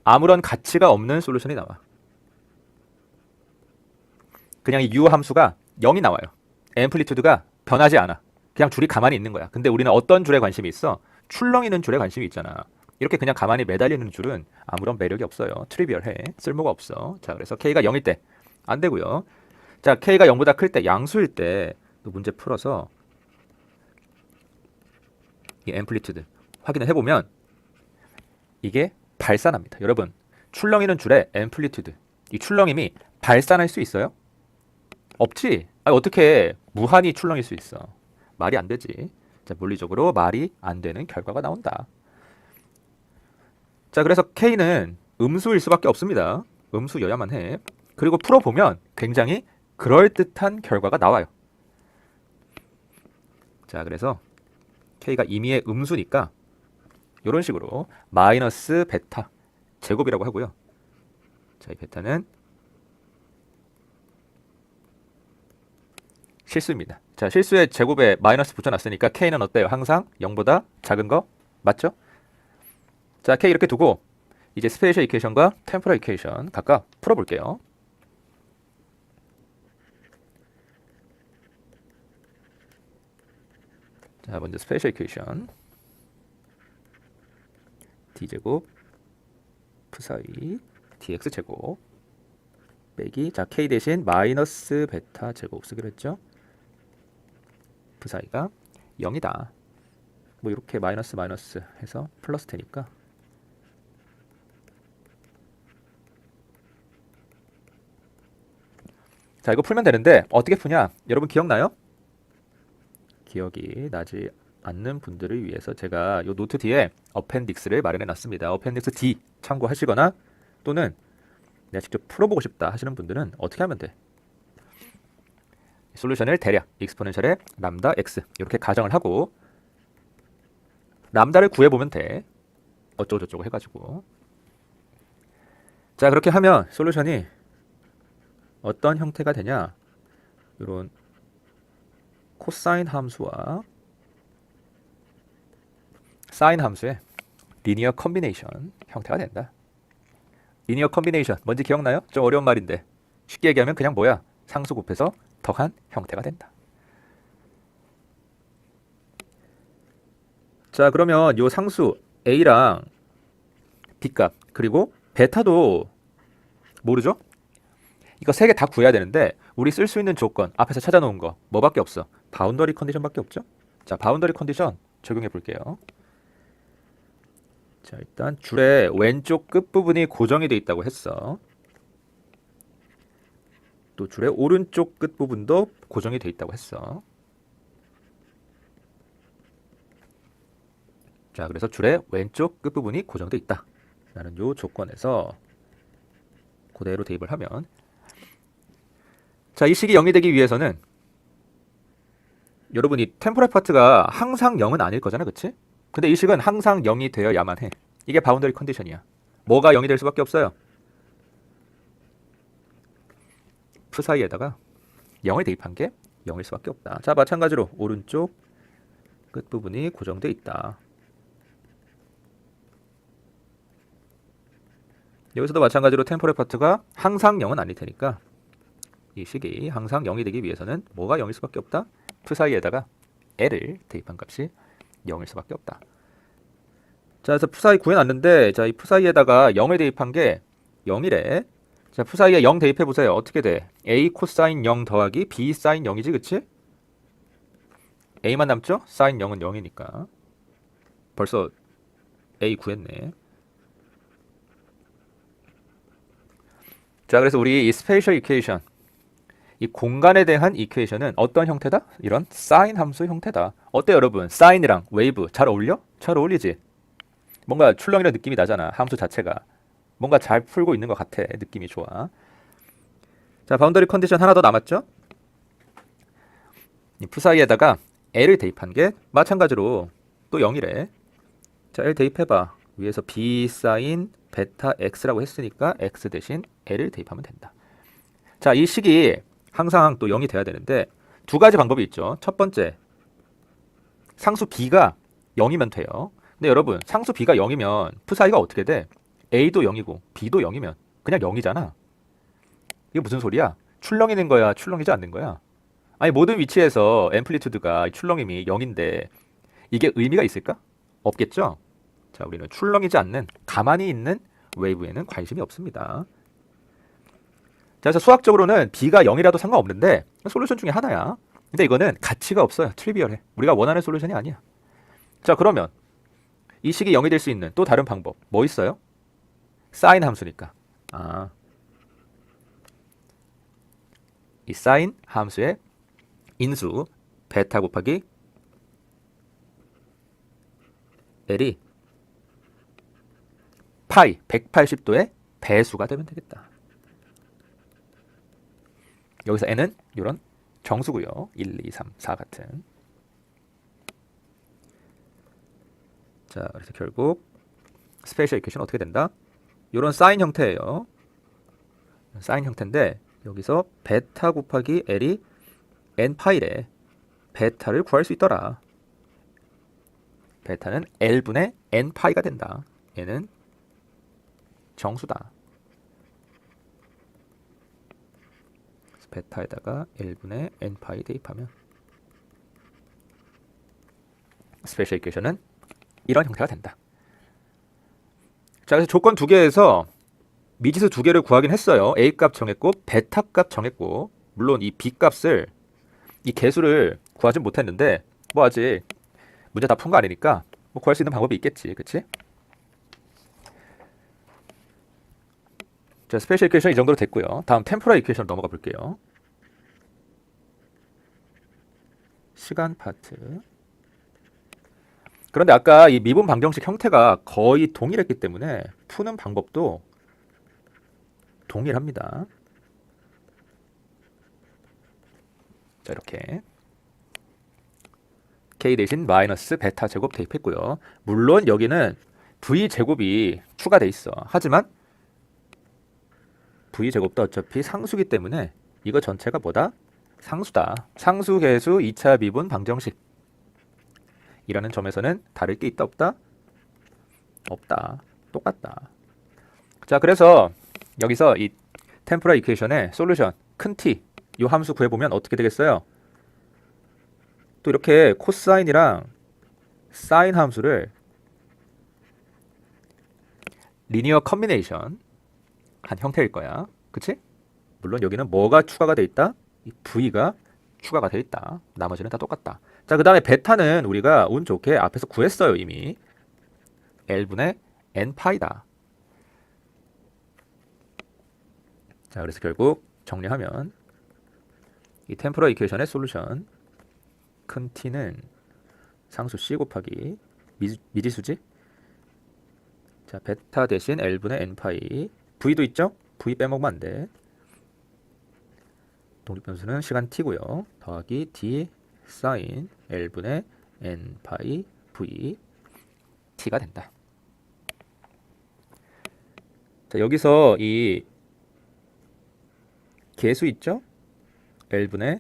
아무런 가치가 없는 솔루션이 나와. 그냥 이 U 함수가 0이 나와요. 앰플리튜드가 변하지 않아. 그냥 줄이 가만히 있는 거야. 근데 우리는 어떤 줄에 관심이 있어? 출렁이는 줄에 관심이 있잖아. 이렇게 그냥 가만히 매달리는 줄은 아무런 매력이 없어요. 트리비얼해. 쓸모가 없어. 자, 그래서 K가 0일 때 안 되고요. 자, K가 0보다 클 때, 양수일 때 또 문제 풀어서 이 앰플리튜드 확인을 해보면 이게 발산합니다. 여러분, 출렁이는 줄에 앰플리튜드, 이 출렁임이 발산할 수 있어요? 없지. 아니, 어떻게 무한히 출렁일 수 있어? 말이 안 되지. 자, 물리적으로 말이 안 되는 결과가 나온다. 자, 그래서 K는 음수일 수밖에 없습니다. 음수여야만 해. 그리고 풀어보면 굉장히 그럴듯한 결과가 나와요. 자, 그래서 K가 임의의 음수니까 이런 식으로 마이너스 베타 제곱이라고 하고요. 자, 이 베타는 실수입니다. 자, 실수의 제곱에 마이너스 붙여놨으니까 K는 어때요? 항상 0보다 작은 거 맞죠? 자, K 이렇게 두고 이제 스페이셜 이퀘이션과 템포럴 이퀘이션 각각 풀어볼게요. 자, 먼저 스페이셜 이퀘이션 d제곱 푸사이 dx제곱 빼기, 자, K 대신 마이너스 베타 제곱 쓰기로 했죠. 푸사이가 0이다. 뭐 이렇게 마이너스 마이너스 해서 플러스 되니까 자, 이거 풀면 되는데 어떻게 푸냐? 여러분 기억나요? 기억이 나지 않는 분들을 위해서 제가 이 노트 뒤에 어펜딕스를 마련해 놨습니다. 어펜딕스 D 참고하시거나 또는 내가 직접 풀어보고 싶다 하시는 분들은 어떻게 하면 돼? 솔루션을 대략 익스포넨셜의 람다 x 이렇게 가정을 하고 람다를 구해보면 돼. 어쩌고저쩌고 해가지고. 자, 그렇게 하면 솔루션이 어떤 형태가 되냐? 이런 코사인 함수와 사인 함수의 리니어 컨비네이션 형태가 된다. 리니어 컨비네이션 뭔지 기억나요? 좀 어려운 말인데 쉽게 얘기하면 그냥 뭐야? 상수 곱해서 더한 형태가 된다. 자, 그러면 요 상수 A랑 B값 그리고 베타도 모르죠? 이거 세 개 다 구해야 되는데 우리 쓸 수 있는 조건 앞에서 찾아놓은 거 뭐밖에 없어? 바운더리 컨디션밖에 없죠? 자, 바운더리 컨디션 적용해 볼게요. 자, 일단 줄의 왼쪽 끝부분이 고정이 돼 있다고 했어. 또 줄의 오른쪽 끝부분도 고정이 돼 있다고 했어. 자, 그래서 줄의 왼쪽 끝부분이 고정돼 있다 라는 요 조건에서 그대로 대입을 하면, 자, 이 식이 0이 되기 위해서는 여러분이 템포럴 파트가 항상 0은 아닐 거잖아, 그치? 근데 이 식은 항상 0이 되어야만 해. 이게 바운더리 컨디션이야. 뭐가 0이 될 수밖에 없어요? 프 사이에다가 0을 대입한 게 0일 수밖에 없다. 자, 마찬가지로 오른쪽 끝부분이 고정돼 있다. 여기서도 마찬가지로 템포럴 파트가 항상 0은 아닐 테니까 이 식이 항상 0이 되기 위해서는 뭐가 0일 수밖에 없다? 프 사이에다가 L을 대입한 값이 0일 수밖에 없다. 자, 그래서 프 사이 구해놨는데, 자, 이 프 사이에다가 0을 대입한 게 0이래. 자, 프 사이에 0 대입해 보세요. 어떻게 돼? A 코사인 0 더하기 B 사인 0이지, 그치? A만 남죠? 사인 0은 0이니까. 벌써 A 구했네. 자, 그래서 우리 이 스페이셜 이퀘이션, 이 공간에 대한 이퀘이션은 어떤 형태다? 이런 사인 함수 형태다. 어때요, 여러분? 사인이랑 웨이브 잘 어울려? 잘 어울리지? 뭔가 출렁이는 느낌이 나잖아. 함수 자체가 뭔가 잘 풀고 있는 것 같아. 느낌이 좋아. 자, 바운더리 컨디션 하나 더 남았죠? 이 프 사이에다가 L을 대입한 게 마찬가지로 또 0이래. 자, L 대입해봐. 위에서 B 사인 베타 X라고 했으니까 X 대신 L을 대입하면 된다. 자, 이 식이 항상 또 0이 돼야 되는데 두 가지 방법이 있죠. 첫 번째, 상수 B가 0이면 돼요. 근데 여러분, 상수 B가 0이면 프 사이가 어떻게 돼? A도 0이고 B도 0이면 그냥 0이잖아. 이게 무슨 소리야? 출렁이는 거야? 출렁이지 않는 거야? 아니, 모든 위치에서 앰플리튜드가 출렁임이 0인데 이게 의미가 있을까? 없겠죠? 자, 우리는 출렁이지 않는 가만히 있는 웨이브에는 관심이 없습니다. 자, 그래서 수학적으로는 B가 0이라도 상관없는데 솔루션 중에 하나야. 근데 이거는 가치가 없어요. 트리비얼해. 우리가 원하는 솔루션이 아니야. 자, 그러면 이 식이 0이 될 수 있는 또 다른 방법 뭐 있어요? 사인 함수니까. 이 사인 함수의 인수 베타 곱하기 L이 파이 180도의 배수가 되면 되겠다. 여기서 n은 이런 정수고요. 1, 2, 3, 4 같은. 자, 그래서 결국 스페셜 이퀘이션 어떻게 된다? 이런 사인 형태예요. 사인 형태인데 여기서 베타 곱하기 L이 n파이래. 베타를 구할 수 있더라. 베타는 L분의 n파이가 된다. 얘는 정수다. 베타에다가 L분의 n파이 대입하면 스페셜 이퀘이션은 이런 형태가 된다. 자, 그래서 조건 두 개에서 미지수 두 개를 구하긴 했어요. A 값 정했고 베타 값 정했고, 물론 이 B 값을 이 개수를 구하지 못했는데 뭐 아직 문제 다 푼 거 아니니까 뭐 구할 수 있는 방법이 있겠지, 그치? 자, 스페셜 이퀘이션 이 정도로 됐고요. 다음 템포럴 이퀘이션 넘어가 볼게요. 시간 파트. 그런데 아까 이 미분 방정식 형태가 거의 동일했기 때문에 푸는 방법도 동일합니다. 자, 이렇게 k 대신 마이너스 베타 제곱 대입했고요. 물론 여기는 v 제곱이 추가돼 있어. 하지만 v 제곱도 어차피 상수기 때문에 이거 전체가 뭐다? 상수다. 상수계수 2차 미분 방정식 이라는 점에서는 다를 게 있다 없다? 없다. 똑같다. 자, 그래서 여기서 이 템포럴 이퀘이션의 솔루션 큰 T 이 함수 구해보면 어떻게 되겠어요? 또 이렇게 코사인이랑 사인 함수를 리니어 컨비네이션 한 형태일 거야. 그치? 물론 여기는 뭐가 추가가 돼 있다? 이 V가 추가가 돼 있다. 나머지는 다 똑같다. 자, 그 다음에 베타는 우리가 운 좋게 앞에서 구했어요. 이미 L분의 n파이다. 자, 그래서 결국 정리하면 이 템포럴 이퀘이션의 솔루션 큰 T는 상수 C 곱하기 미지수지? 자, 베타 대신 L분의 n파이. V도 있죠? V 빼먹으면 안 돼. 독립변수는 시간 t고요. 더하기 d 사인 L분의 n파이 v t가 된다. 자, 여기서 이 계수 있죠? L분의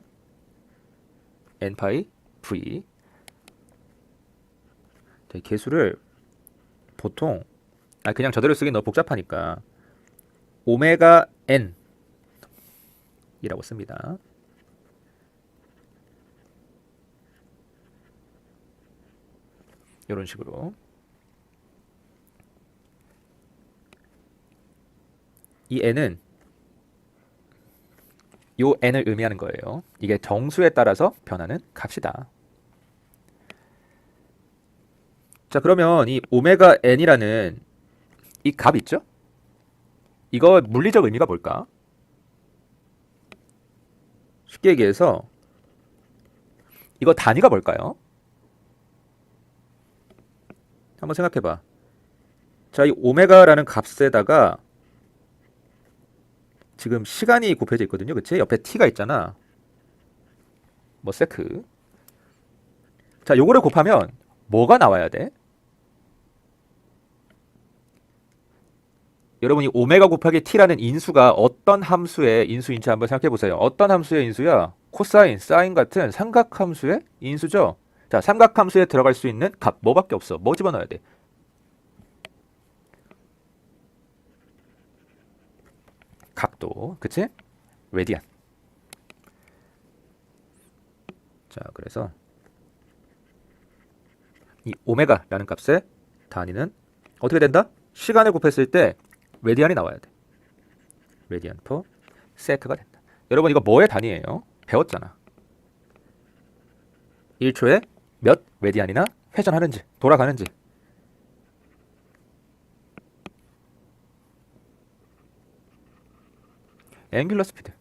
n파이 v. 자, 이 계수를 보통 그냥 저대로 쓰기 너무 복잡하니까 오메가 n 이라고 씁니다. 이런 식으로 이 n은 요 n을 의미하는 거예요. 이게 정수에 따라서 변하는 값이다. 자, 그러면 이 오메가 n이라는 이 값 있죠? 이거 물리적 의미가 뭘까? 쉽게 얘기해서 이거 단위가 뭘까요? 한번 생각해봐. 자, 이 오메가라는 값에다가 지금 시간이 곱해져 있거든요. 그치? 옆에 t가 있잖아. 뭐 세크. 자, 요거를 곱하면 뭐가 나와야 돼? 여러분이 오메가 곱하기 t라는 인수가 어떤 함수의 인수인지 한번 생각해 보세요. 어떤 함수의 인수야? 코사인, 사인 같은 삼각함수의 인수죠. 자, 삼각함수에 들어갈 수 있는 값 뭐밖에 없어. 뭐 집어넣어야 돼? 각도, 그치? 레디안. 자, 그래서 이 오메가라는 값의 단위는 어떻게 된다? 시간을 곱했을 때 레디안이 나와야 돼. 레디안 퍼 세크가 된다. 여러분 이거 뭐의 단위예요? 배웠잖아. 1초에 몇 레디안이나 회전하는지, 돌아가는지. 앵귤러 스피드.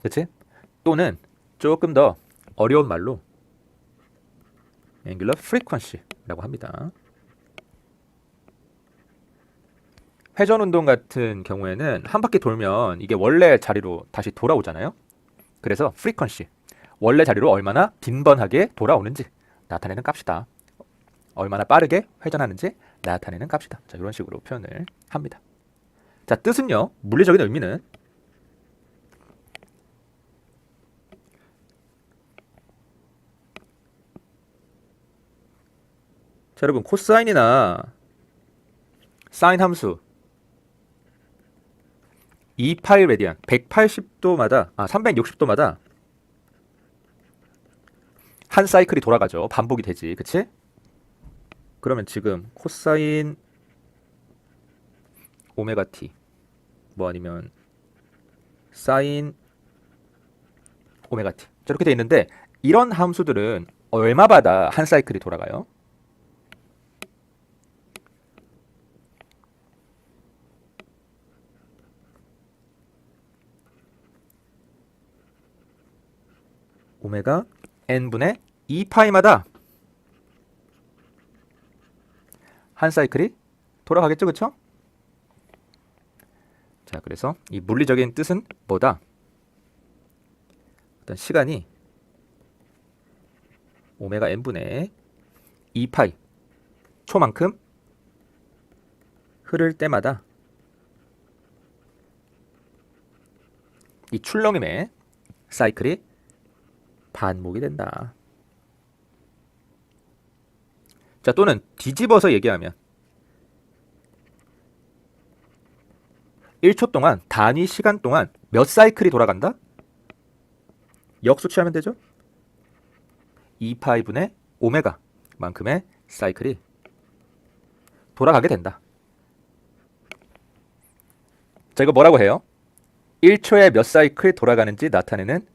그치? 또는 조금 더 어려운 말로 앵귤러 프리퀀시라고 합니다. 회전 운동 같은 경우에는 한 바퀴 돌면 이게 원래 자리로 다시 돌아오잖아요. 그래서 프리퀀시, 원래 자리로 얼마나 빈번하게 돌아오는지 나타내는 값이다. 얼마나 빠르게 회전하는지 나타내는 값이다. 자, 이런 식으로 표현을 합니다. 자, 뜻은요. 물리적인 의미는 자, 여러분 코사인이나 사인 함수 2파이 레디안 180도마다 360도마다 한 사이클이 돌아가죠. 반복이 되지. 그치? 그러면 지금 코사인 오메가 t 뭐 아니면 사인 오메가 t 저렇게 돼 있는데 이런 함수들은 얼마마다 한 사이클이 돌아가요? 오메가 n분의 2파이마다 한 사이클이 돌아가겠죠, 그쵸? 자, 그래서 이 물리적인 뜻은 뭐다? 어떤 시간이 오메가 n분의 2파이 초만큼 흐를 때마다 이 출렁임의 사이클이 반복이 된다. 자, 또는 뒤집어서 얘기하면 1초 동안 단위 시간 동안 몇 사이클이 돌아간다? 역수치하면 되죠? 2파이분의 오메가 만큼의 사이클이 돌아가게 된다. 자, 이거 뭐라고 해요? 1초에 몇 사이클 돌아가는지 나타내는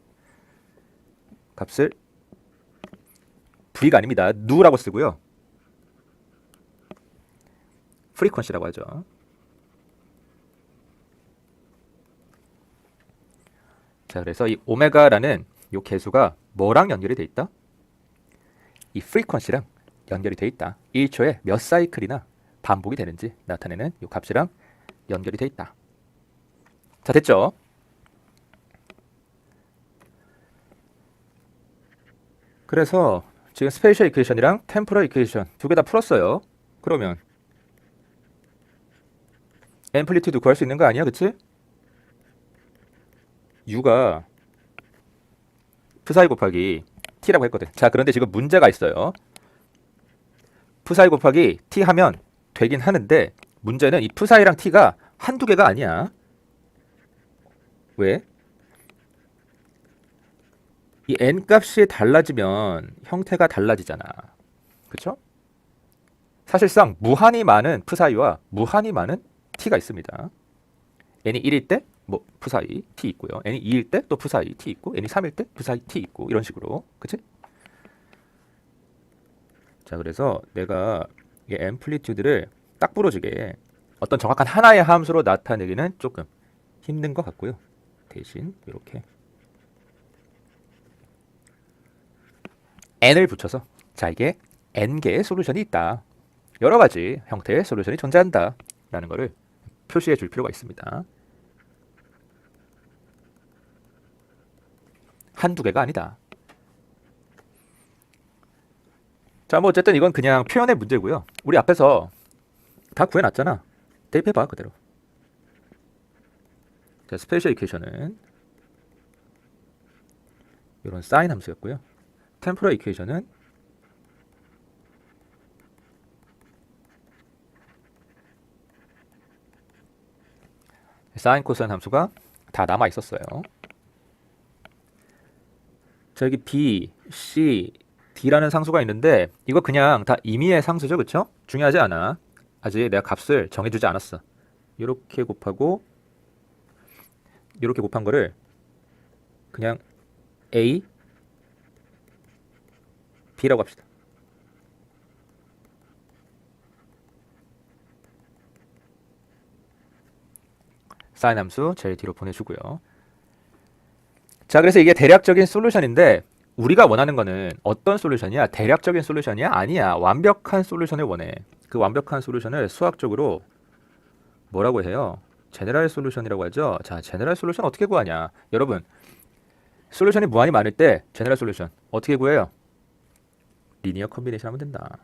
값을 V가 아닙니다. 누라고 쓰고요. 프리퀀시라고 하죠. 자, 그래서 이 오메가라는 이 개수가 뭐랑 연결이 돼 있다? 이 프리퀀시랑 연결이 돼 있다. 1초에 몇 사이클이나 반복이 되는지 나타내는 이 값이랑 연결이 돼 있다. 자, 됐죠? 그래서 지금 스페이셜 이퀘이션이랑 템포럴 이퀘이션 두 개 다 풀었어요. 그러면 앰플리튜드 구할 수 있는 거 아니야, 그치? U가 프사이 곱하기 T라고 했거든. 자, 그런데 지금 문제가 있어요. 프사이 곱하기 T 하면 되긴 하는데 문제는 이 프사이랑 T가 한두 개가 아니야. 왜? 이 n 값이 달라지면 형태가 달라지잖아. 그쵸? 사실상 무한히 많은 프사이와 무한히 많은 t가 있습니다. n이 1일 때 뭐 프사이 t 있고요. n이 2일 때 또 프사이 t 있고 n이 3일 때 프사이 t 있고 이런 식으로. 그치? 자, 그래서 내가 이 앰플리튜드를 딱 부러지게 어떤 정확한 하나의 함수로 나타내기는 조금 힘든 것 같고요. 대신 이렇게 n을 붙여서 자, 이게 n개의 솔루션이 있다. 여러 가지 형태의 솔루션이 존재한다. 라는 것을 표시해 줄 필요가 있습니다. 한두 개가 아니다. 자, 뭐 어쨌든 이건 그냥 표현의 문제고요. 우리 앞에서 다 구해놨잖아. 대입해봐 그대로. 자, 스페셜 이퀘이션은 이런 사인 함수였고요. 템포럴 이퀘이션은 사인 코사인 함수가 다 남아 있었어요. 자, 여기 B, C, D라는 상수가 있는데 이거 그냥 다 임의의 상수죠, 그쵸? 중요하지 않아. 아직 내가 값을 정해주지 않았어. 이렇게 곱하고 이렇게 곱한 거를 그냥 A, B라고 합시다. 사인 함수 제일 뒤로 보내주고요. 자, 그래서 이게 대략적인 솔루션인데 우리가 원하는 거는 어떤 솔루션이야? 대략적인 솔루션이야? 아니야. 완벽한 솔루션을 원해. 그 완벽한 솔루션을 수학적으로 뭐라고 해요? 제너럴 솔루션이라고 하죠. 자, 제너럴 솔루션 어떻게 구하냐? 여러분, 솔루션이 무한히 많을 때 제너럴 솔루션 어떻게 구해요? 리니어 컨비네이션 하면 된다.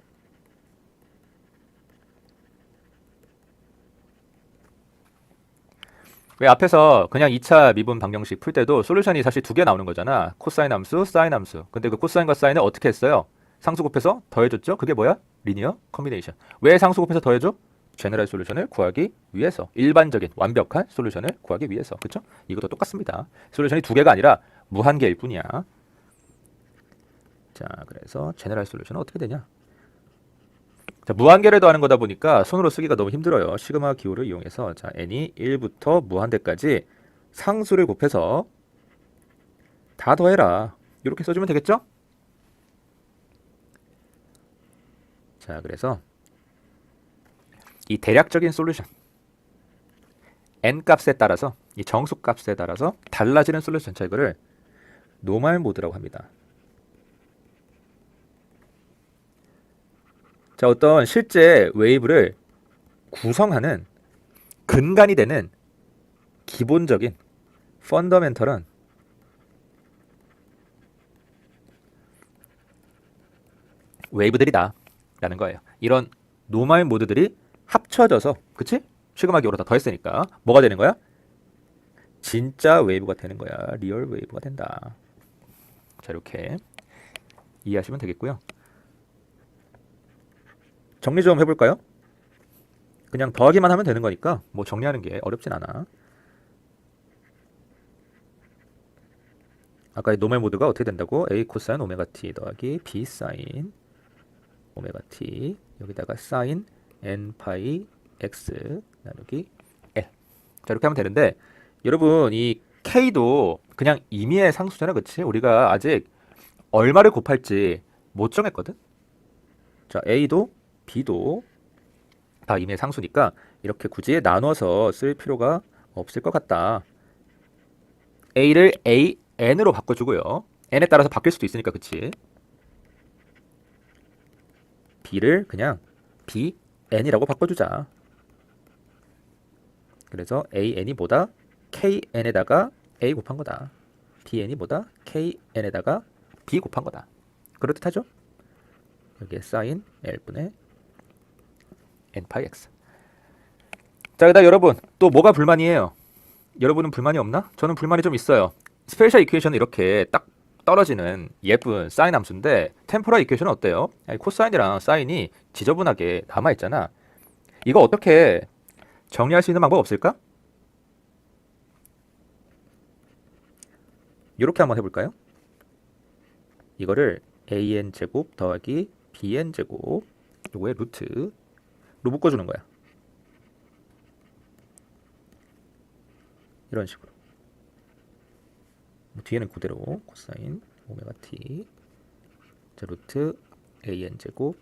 왜 앞에서 그냥 2차 미분 방정식 풀 때도 솔루션이 사실 두 개 나오는 거잖아. 코사인 함수, 사인 함수. 근데 그 코사인과 사인을 어떻게 했어요? 상수 곱해서 더해줬죠? 그게 뭐야? 리니어 컨비네이션. 왜 상수 곱해서 더해줘? 제너럴 솔루션을 구하기 위해서. 일반적인 완벽한 솔루션을 구하기 위해서. 그쵸? 이것도 똑같습니다. 솔루션이 두 개가 아니라 무한개일 뿐이야. 자, 그래서 제너럴 솔루션은 어떻게 되냐? 자, 무한계를 더하는 거다 보니까 손으로 쓰기가 너무 힘들어요. 시그마 기호를 이용해서 자, n이 1부터 무한대까지 상수를 곱해서 다 더해라. 이렇게 써주면 되겠죠? 자, 그래서 이 대략적인 솔루션 n 값에 따라서 이 정수 값에 따라서 달라지는 솔루션, 자, 이거를 노멀 모드라고 합니다. 자, 어떤 실제 웨이브를 구성하는 근간이 되는 기본적인 펀더멘털한 웨이브들이다 라는 거예요. 이런 노멀 모드들이 합쳐져서, 그치? 시그마 기호로 다 더했으니까 뭐가 되는 거야? 진짜 웨이브가 되는 거야. 리얼 웨이브가 된다. 자, 이렇게 이해하시면 되겠고요. 정리 좀 해볼까요? 그냥 더하기만 하면 되는 거니까 뭐 정리하는 게 어렵진 않아. 아까 이 노멀 모드가 어떻게 된다고? A 코사인 오메가 t 더하기 B 사인 오메가 t 여기다가 사인 n 파이 x 나누기 L. 자, 이렇게 하면 되는데 여러분 이 K도 그냥 임의의 상수잖아, 그치? 우리가 아직 얼마를 곱할지 못 정했거든? 자, A도 B도 다 임의의 상수니까 이렇게 굳이 나눠서 쓸 필요가 없을 것 같다. A를 AN으로 바꿔주고요. N에 따라서 바뀔 수도 있으니까, 그치? B를 그냥 BN이라고 바꿔주자. 그래서 AN이 뭐다? KN에다가 A 곱한 거다. BN이 뭐다? KN에다가 B 곱한 거다. 그렇듯하죠? 여기에 사인 L분의 n파이 x. 자, 그다음 여러분 또 뭐가 불만이에요? 여러분은 불만이 없나? 저는 불만이 좀 있어요. 스페셜 이퀘이션은 이렇게 딱 떨어지는 예쁜 사인 함수인데 템포럴 이퀘이션은 어때요? 아니, 코사인이랑 사인이 지저분하게 남아있잖아. 이거 어떻게 정리할 수 있는 방법 없을까? 이렇게 한번 해볼까요? 이거를 an제곱 더하기 bn제곱 요거의 루트로 묶어주는 거야. 이런 식으로. 뒤에는 그대로 코사인 오메가 t 자, 루트 an제곱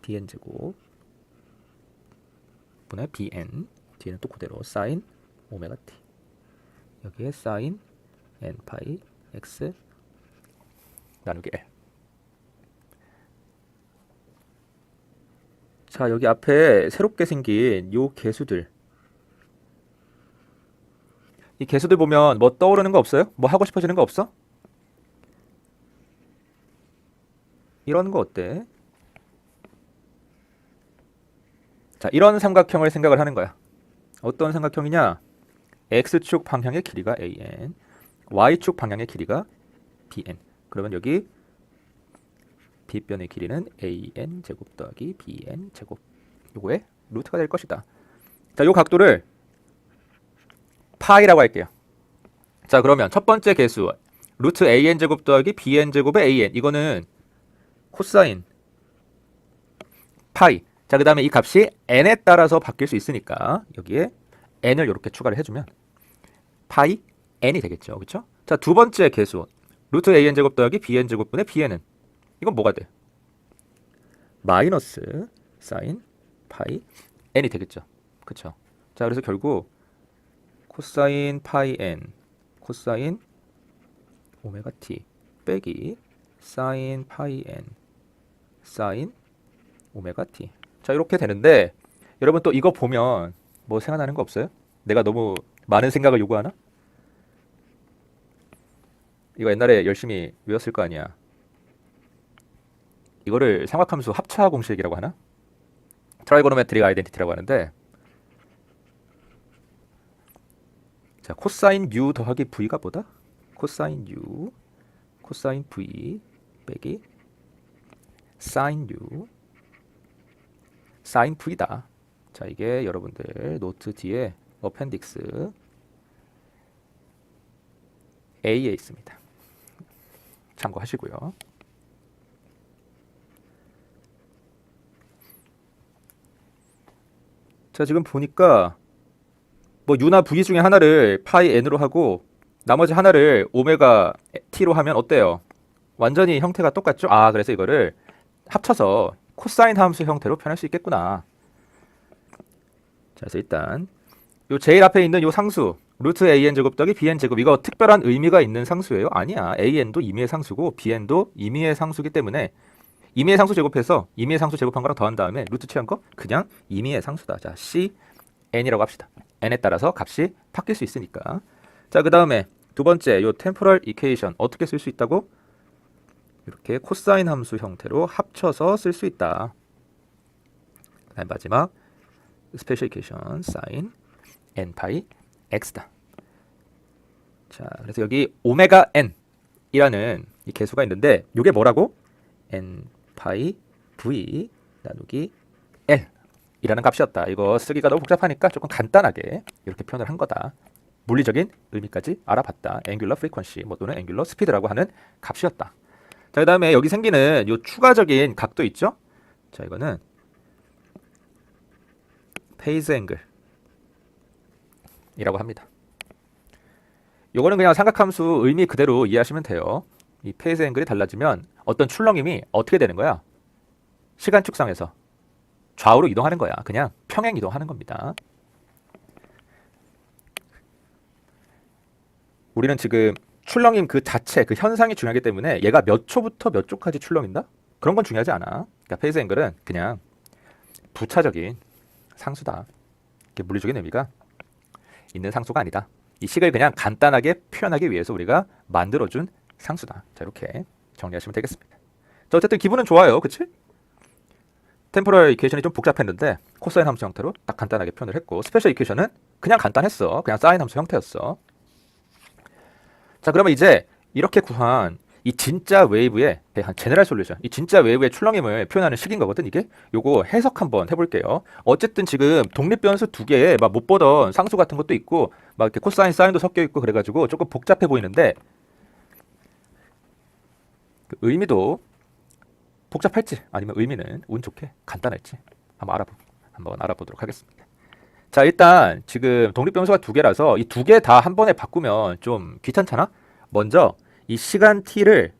bn제곱 분의 bn 뒤에는 또 그대로 사인 오메가 t 여기에 사인 n파이 x 나누기 L. 자, 여기 앞에 새롭게 생긴 요 개수들, 이 개수들 보면 뭐 떠오르는 거 없어요? 뭐 하고 싶어지는 거 없어? 이런 거 어때? 자, 이런 삼각형을 생각을 하는 거야. 어떤 삼각형이냐? x축 방향의 길이가 an, y축 방향의 길이가 bn. 그러면 여기 빗변의 길이는 an 제곱 더하기 bn 제곱. 요거의 루트가 될 것이다. 자, 요 각도를 파이라고 할게요. 자, 그러면 첫 번째 계수 루트 an 제곱 더하기 bn 제곱의 an, 이거는 코사인 파이. 자, 그 다음에 이 값이 n에 따라서 바뀔 수 있으니까 여기에 n을 이렇게 추가를 해주면 파이 n이 되겠죠. 그렇죠? 자, 두 번째 계수 루트 an 제곱 더하기 bn 제곱분의 bn은 이건 뭐가 돼? 마이너스 사인 파이 n이 되겠죠. 그렇죠? 자, 그래서 결국 코사인 파이 n 코사인 오메가 t 빼기 사인 파이 n 사인 오메가 t. 자, 이렇게 되는데 여러분 또 이거 보면 뭐 생각나는 거 없어요? 내가 너무 많은 생각을 요구하나? 이거 옛날에 열심히 외웠을 거 아니야. 이거를 삼각함수 합차 공식이라고 하나? 트라이고노메트릭 아이덴티티라고 하는데, 자, 코사인 u 더하기 v가 뭐다? 코사인 u 코사인 v 빼기 사인 u 사인 v다. 자, 이게 여러분들 노트 뒤에 어펜딕스 A에 있습니다. 참고하시고요. 자, 지금 보니까 뭐 u나 v 중에 하나를 파이 n으로 하고 나머지 하나를 오메가 t로 하면 어때요? 완전히 형태가 똑같죠? 아, 그래서 이거를 합쳐서 코사인 함수 형태로 표현할 수 있겠구나. 자, 그래서 일단 요 제일 앞에 있는 요 상수 루트 an 제곱 더하기 bn 제곱, 이거 특별한 의미가 있는 상수예요? 아니야. an도 임의의 상수고 bn도 임의의 상수기 때문에 임의의 상수 제곱해서 임의의 상수 제곱한 거랑 더한 다음에 루트 취한 거 그냥 임의의 상수다. 자, c n이라고 합시다. n에 따라서 값이 바뀔 수 있으니까. 자, 그 다음에 두 번째 요 템포럴 이퀘이션 어떻게 쓸 수 있다고? 이렇게 코사인 함수 형태로 합쳐서 쓸 수 있다. 그다음 마지막 스페셜 이퀘이션 사인 n 파이 x다. 자, 그래서 여기 오메가 n이라는 이 계수가 있는데 이게 뭐라고? n 파이 v 나누기 l 이라는 값이었다. 이거 쓰기가 너무 복잡하니까 조금 간단하게 이렇게 표현을 한 거다. 물리적인 의미까지 알아봤다. 앵귤러 프리퀀시 뭐 또는 앵귤러 스피드라고 하는 값이었다. 자, 그 다음에 여기 생기는 요 추가적인 각도 있죠? 자, 이거는 페이즈 앵글 이라고 합니다. 요거는 그냥 삼각함수 의미 그대로 이해하시면 돼요. 이 페이즈 앵글이 달라지면 어떤 출렁임이 어떻게 되는 거야? 시간 축상에서 좌우로 이동하는 거야. 그냥 평행 이동하는 겁니다. 우리는 지금 출렁임 그 자체, 그 현상이 중요하기 때문에 얘가 몇 초부터 몇 초까지 출렁인다? 그런 건 중요하지 않아. 그러니까 페이즈 앵글은 그냥 부차적인 상수다. 이게 물리적인 의미가 있는 상수가 아니다. 이 식을 그냥 간단하게 표현하기 위해서 우리가 만들어준 상수다. 자, 이렇게 정리하시면 되겠습니다. 자, 어쨌든 기분은 좋아요. 그치? 템포럴 이퀘이션이 좀 복잡했는데 코사인 함수 형태로 딱 간단하게 표현을 했고, 스페셜 이퀘이션은 그냥 간단했어. 그냥 사인 함수 형태였어. 자, 그러면 이제 이렇게 구한 이 진짜 웨이브의 대한 제너럴 솔루션, 이 진짜 웨이브의 출렁임을 표현하는 식인 거거든. 이게 요거 해석 한번 해볼게요. 어쨌든 지금 독립변수 두 개에 막 못 보던 상수 같은 것도 있고 막 이렇게 코사인 사인도 섞여 있고 그래가지고 조금 복잡해 보이는데 그 의미도 복잡할지 아니면 의미는 운 좋게 간단할지 한번 알아보도록 하겠습니다. 자, 일단 지금 독립변수가 두 개라서 이 두 개 다 한 번에 바꾸면 좀 귀찮잖아? 먼저 이 시간 t를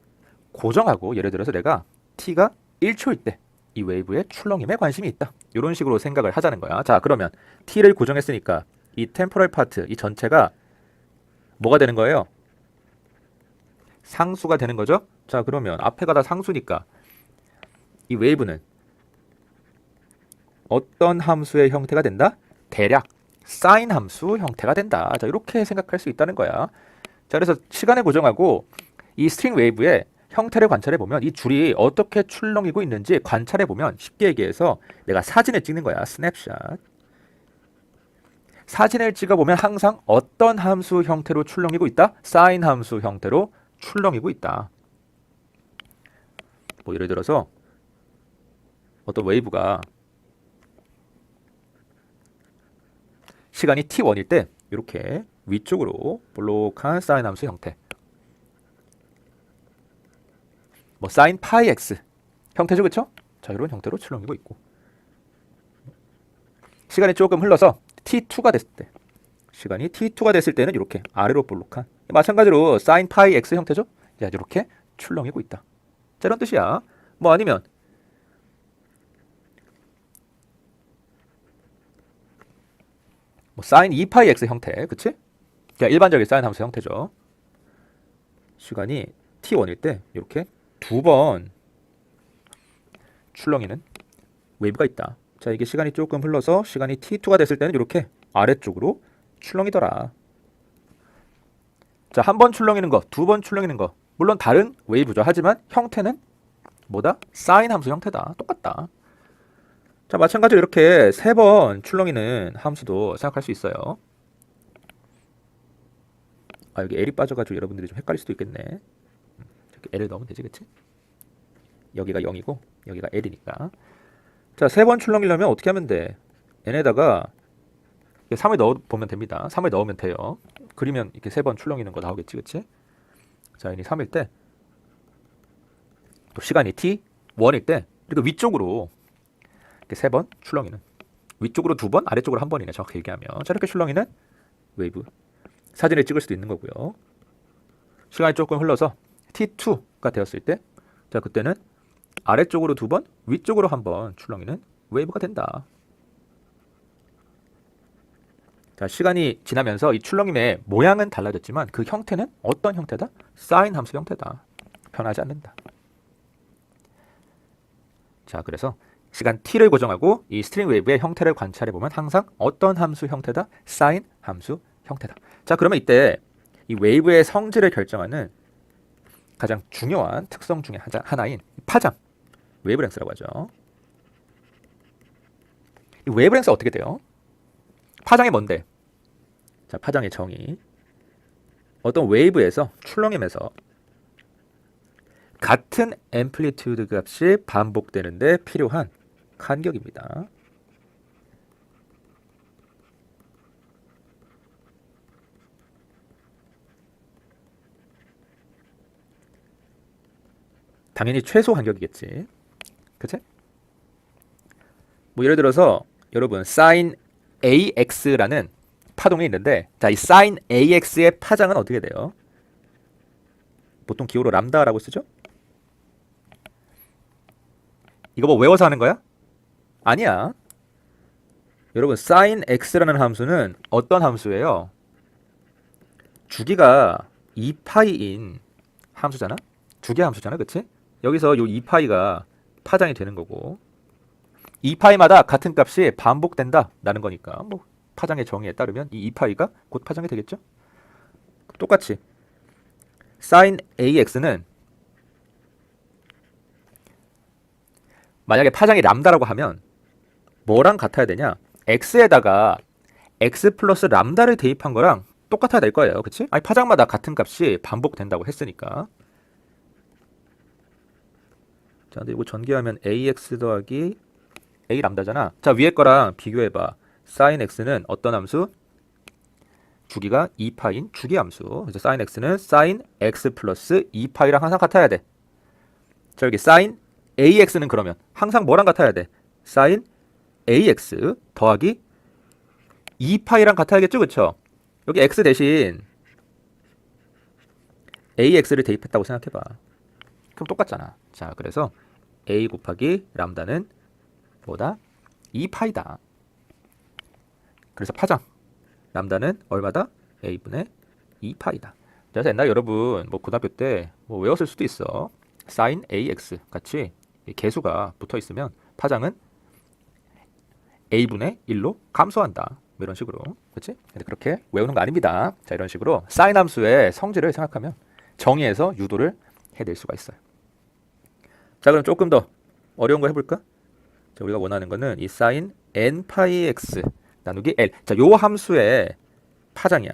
고정하고, 예를 들어서 내가 t가 1초일 때 이 웨이브의 출렁임에 관심이 있다. 이런 식으로 생각을 하자는 거야. 자, 그러면 t를 고정했으니까 이 템포럴 파트, 이 전체가 뭐가 되는 거예요? 상수가 되는 거죠? 자, 그러면 앞에가 다 상수니까 이 웨이브는 어떤 함수의 형태가 된다? 대략 사인 함수 형태가 된다. 자, 이렇게 생각할 수 있다는 거야. 자, 그래서 시간을 고정하고 이 스트링 웨이브의 형태를 관찰해 보면 이 줄이 어떻게 출렁이고 있는지 관찰해 보면 쉽게 얘기해서 내가 사진을 찍는 거야. 스냅샷. 사진을 찍어보면 항상 어떤 함수 형태로 출렁이고 있다? 사인 함수 형태로 출렁이고 있다. 뭐 예를 들어서 어떤 웨이브가 시간이 t1일 때 이렇게 위쪽으로 볼록한 사인 함수 형태, 뭐 사인 파이 x 형태죠, 그쵸? 자, 이런 형태로 출렁이고 있고, 시간이 조금 흘러서 t2가 됐을 때, 시간이 t2가 됐을 때는 이렇게 아래로 볼록한, 마찬가지로 사인 파이 x 형태죠? 자, 이렇게 출렁이고 있다. 자, 이런 뜻이야. 뭐 아니면 뭐 사인 2파이 x 형태, 그치? 자, 일반적인 사인 함수 형태죠. 시간이 t1일 때 이렇게 두 번 출렁이는 웨이브가 있다. 자, 이게 시간이 조금 흘러서 시간이 t2가 됐을 때는 이렇게 아래쪽으로 출렁이더라. 자, 한 번 출렁이는 거, 두 번 출렁이는 거, 물론 다른 웨이브죠. 하지만 형태는 뭐다? 사인 함수 형태다. 똑같다. 자, 마찬가지로 이렇게 세 번 출렁이는 함수도 생각할 수 있어요. 아, 여기 L이 빠져가지고 여러분들이 좀 헷갈릴 수도 있겠네. 이렇게 L을 넣으면 되지, 그치? 여기가 0이고 여기가 L이니까. 자, 세 번 출렁이려면 어떻게 하면 돼? n에다가 3을 넣어보면 됩니다. 3을 넣으면 돼요. 그리면 이렇게 세 번 출렁이는 거 나오겠지, 그치? 자, n이 3일 때, 또 시간이 t1일 때, 이렇게 위쪽으로 이렇게 세 번 출렁이는, 위쪽으로 두 번, 아래쪽으로 한 번이네, 정확히 얘기하면. 자, 이렇게 출렁이는 웨이브. 사진을 찍을 수도 있는 거고요. 시간이 조금 흘러서 t2가 되었을 때, 자, 그때는 아래쪽으로 두 번, 위쪽으로 한 번 출렁이는 웨이브가 된다. 자, 시간이 지나면서 이 출렁임의 모양은 달라졌지만 그 형태는 어떤 형태다? 사인 함수 형태다. 변하지 않는다. 자, 그래서 시간 t를 고정하고 이 스트링 웨이브의 형태를 관찰해 보면 항상 어떤 함수 형태다? 사인 함수 형태다. 자, 그러면 이때 이 웨이브의 성질을 결정하는 가장 중요한 특성 중에 하나인 파장, 웨이브랭스라고 하죠. 이 웨이브랭스 어떻게 돼요? 파장이 뭔데? 자, 파장의 정의. 어떤 웨이브에서 출렁임에서 같은 앰플리튜드 값이 반복되는데 필요한 간격입니다. 당연히 최소 간격이겠지. 그치? 뭐 예를 들어서 여러분 sin AX라는 파동이 있는데, 자, 이 sin AX의 파장은 어떻게 돼요? 보통 기호로 람다라고 쓰죠? 이거 뭐 외워서 하는 거야? 아니야. 여러분, sin X라는 함수는 어떤 함수예요? 주기가 2파이인 함수잖아? 주기 함수잖아, 그치? 여기서 요 2파이가 파장이 되는 거고, 2파이마다 같은 값이 반복된다 라는 거니까 뭐 파장의 정의에 따르면 이 2파이가 곧 파장이 되겠죠? 똑같이 sin AX는 만약에 파장이 람다라고 하면 뭐랑 같아야 되냐? X에다가 X 플러스 람다를 대입한 거랑 똑같아야 될 거예요. 그치? 아니, 파장마다 같은 값이 반복된다고 했으니까. 자, 근데 이거 전개하면 AX 더하기 A 람다잖아. 자, 위에 거랑 비교해봐. sin x는 어떤 함수? 주기가 2파인 주기 함수. 그래서 sin x는 sin x 플러스 2파이랑 항상 같아야 돼. 자, 여기 sin ax는 그러면 항상 뭐랑 같아야 돼? sin ax 더하기 2파이랑 같아야겠죠, 그쵸? 여기 x 대신 ax를 대입했다고 생각해봐. 그럼 똑같잖아. 자, 그래서 a 곱하기 람다는 뭐다? 2파이다. 그래서 파장 람다는 얼마다? a분의 2파이다. 그래서 옛날 여러분 뭐 고등학교 때 뭐 외웠을 수도 있어. sin ax 같이 개수가 붙어 있으면 파장은 a분의 1로 감소한다. 뭐 이런 식으로. 그렇지? 근데 그렇게 외우는 거 아닙니다. 자, 이런 식으로 sin 함수의 성질을 생각하면 정의에서 유도를 해낼 수가 있어요. 자, 그럼 조금 더 어려운 거 해볼까? 자, 우리가 원하는 거는 이 sin n 파이 x 나누기 L. 자, 요 함수의 파장이야.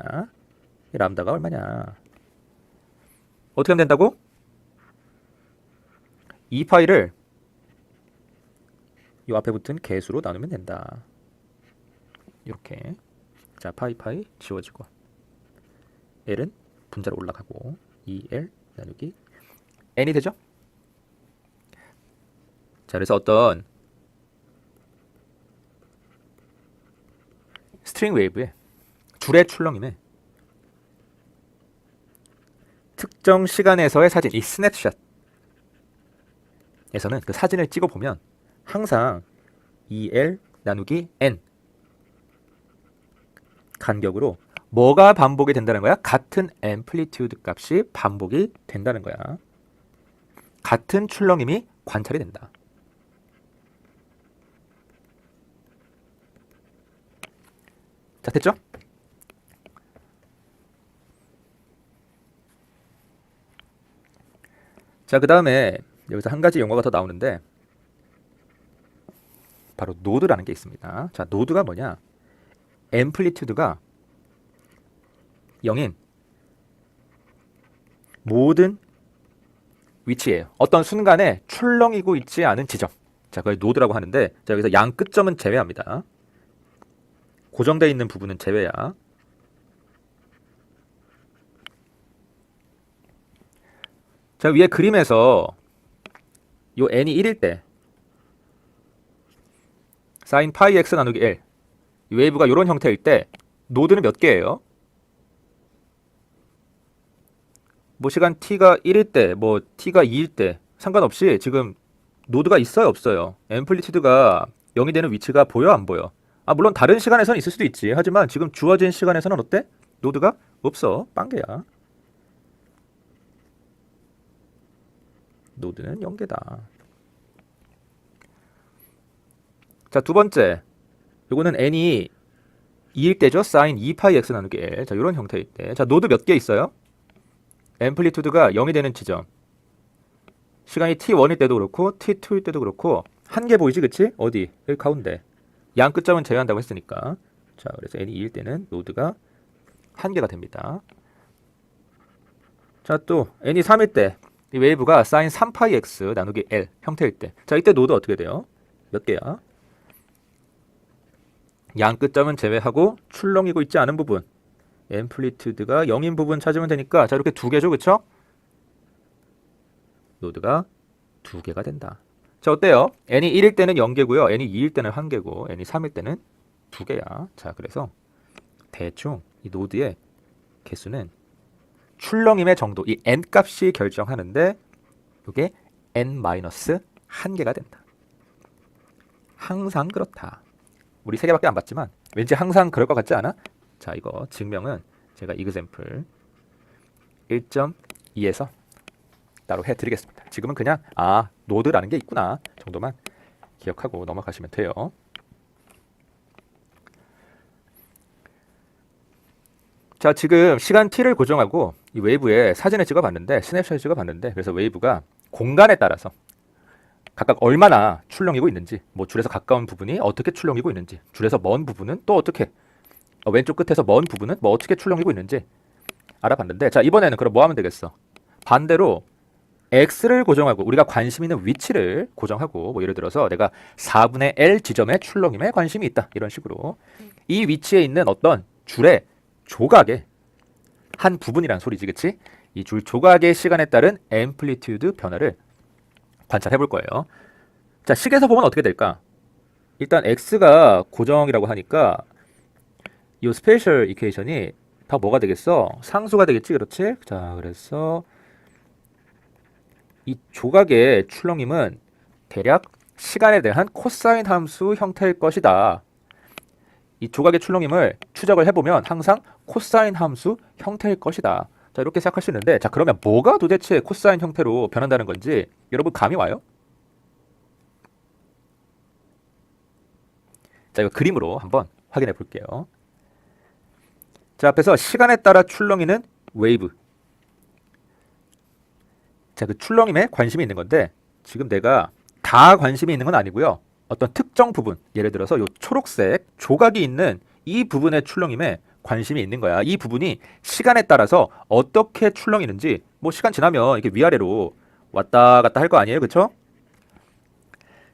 이 람다가 얼마냐? 어떻게 하면 된다고? 2파이를 요 앞에 붙은 개수로 나누면 된다. 이렇게. 자, 파이 지워지고 L은 분자로 올라가고 2L 나누기 N이 되죠? 자, 그래서 어떤 스트링 웨이브의 줄의 출렁임에 특정 시간에서의 사진, 이 스냅샷에서는 그 사진을 찍어보면 항상 2L 나누기 N 간격으로 뭐가 반복이 된다는 거야? 같은 앰플리튜드 값이 반복이 된다는 거야. 같은 출렁임이 관찰이 된다. 자, 됐죠? 자, 그 다음에 여기서 한 가지 용어가 더 나오는데 바로 노드라는 게 있습니다. 자, 노드가 뭐냐? 앰플리튜드가 0인 모든 위치예요. 어떤 순간에 출렁이고 있지 않은 지점. 자, 그걸 노드라고 하는데, 자, 여기서 양 끝점은 제외합니다. 고정되어 있는 부분은 제외야. 자, 위에 그림에서 요 n이 1일 때 sin 파이 x 나누기 L, 이 웨이브가 이런 형태일 때 노드는 몇 개예요? 뭐 시간 t가 1일 때, 뭐 t가 2일 때 상관없이 지금 노드가 있어요, 없어요? 앰플리튜드가 0이 되는 위치가 보여, 안 보여? 아, 물론 다른 시간에서는 있을 수도 있지. 하지만 지금 주어진 시간에서는 어때? 노드가 없어. 빵개야. 노드는 0개다. 자, 두 번째. 요거는 n이 2일 때죠. sin 2파이 x 나누기 L. 자, 요런 형태일 때. 자, 노드 몇 개 있어요? 앰플리튜드가 0이 되는 지점. 시간이 t1일 때도 그렇고 t2일 때도 그렇고 한 개 보이지, 그치? 어디? 여기 가운데. 양 끝점은 제외한다고 했으니까. 자, 그래서 n이 2일 때는 노드가 한 개가 됩니다. 자, 또 n이 3일 때 이 웨이브가 sin 3파이 x 나누기 L 형태일 때. 자, 이때 노드 어떻게 돼요? 몇 개야? 양 끝점은 제외하고 출렁이고 있지 않은 부분. 앰플리튜드가 0인 부분 찾으면 되니까, 자, 이렇게 두 개죠, 그쵸? 노드가 두 개가 된다. 자, 어때요? n이 1일 때는 0개고요. n이 2일 때는 1개고 n이 3일 때는 2개야. 자, 그래서 대충 이 노드의 개수는 출렁임의 정도, 이 n 값이 결정하는데 이게 n-1개가 된다. 항상 그렇다. 우리 3개밖에 안 봤지만 왠지 항상 그럴 것 같지 않아? 자, 이거 증명은 제가 example 1.2에서 따로 해드리겠습니다. 지금은 그냥 노드라는 게 있구나 정도만 기억하고 넘어가시면 돼요. 자, 지금 시간 t를 고정하고 이 웨이브에 사진을 찍어봤는데, 스냅샷을 찍어봤는데, 그래서 웨이브가 공간에 따라서 각각 얼마나 출렁이고 있는지, 뭐 줄에서 가까운 부분이 어떻게 출렁이고 있는지, 줄에서 먼 부분은 또 어떻게, 왼쪽 끝에서 먼 부분은 뭐 어떻게 출렁이고 있는지 알아봤는데, 자, 이번에는 그럼 뭐 하면 되겠어? 반대로 x를 고정하고 우리가 관심 있는 위치를 고정하고, 뭐 예를 들어서 내가 4분의 L 지점의 출렁임에 관심이 있다, 이런 식으로 이 위치에 있는 어떤 줄의 조각의 한 부분이란 소리지, 그치? 이 줄 조각의 시간에 따른 앰플리튜드 변화를 관찰해 볼 거예요. 자, 식에서 보면 어떻게 될까? 일단 x가 고정이라고 하니까 이 스페셜 이퀘이션이 다 뭐가 되겠어? 상수가 되겠지, 그렇지? 자, 그래서 이 조각의 출렁임은 대략 시간에 대한 코사인 함수 형태일 것이다. 이 조각의 출렁임을 추적을 해보면 항상 코사인 함수 형태일 것이다. 자, 이렇게 생각할 수 있는데, 자, 그러면 뭐가 도대체 코사인 형태로 변한다는 건지 여러분 감이 와요? 자, 이거 그림으로 한번 확인해 볼게요. 자, 앞에서 시간에 따라 출렁이는 웨이브. 자, 그 출렁임에 관심이 있는 건데, 지금 내가 다 관심이 있는 건 아니고요. 어떤 특정 부분, 예를 들어서 요 초록색 조각이 있는 이 부분의 출렁임에 관심이 있는 거야. 이 부분이 시간에 따라서 어떻게 출렁이는지 뭐 시간 지나면 이게 위아래로 왔다 갔다 할 거 아니에요, 그쵸?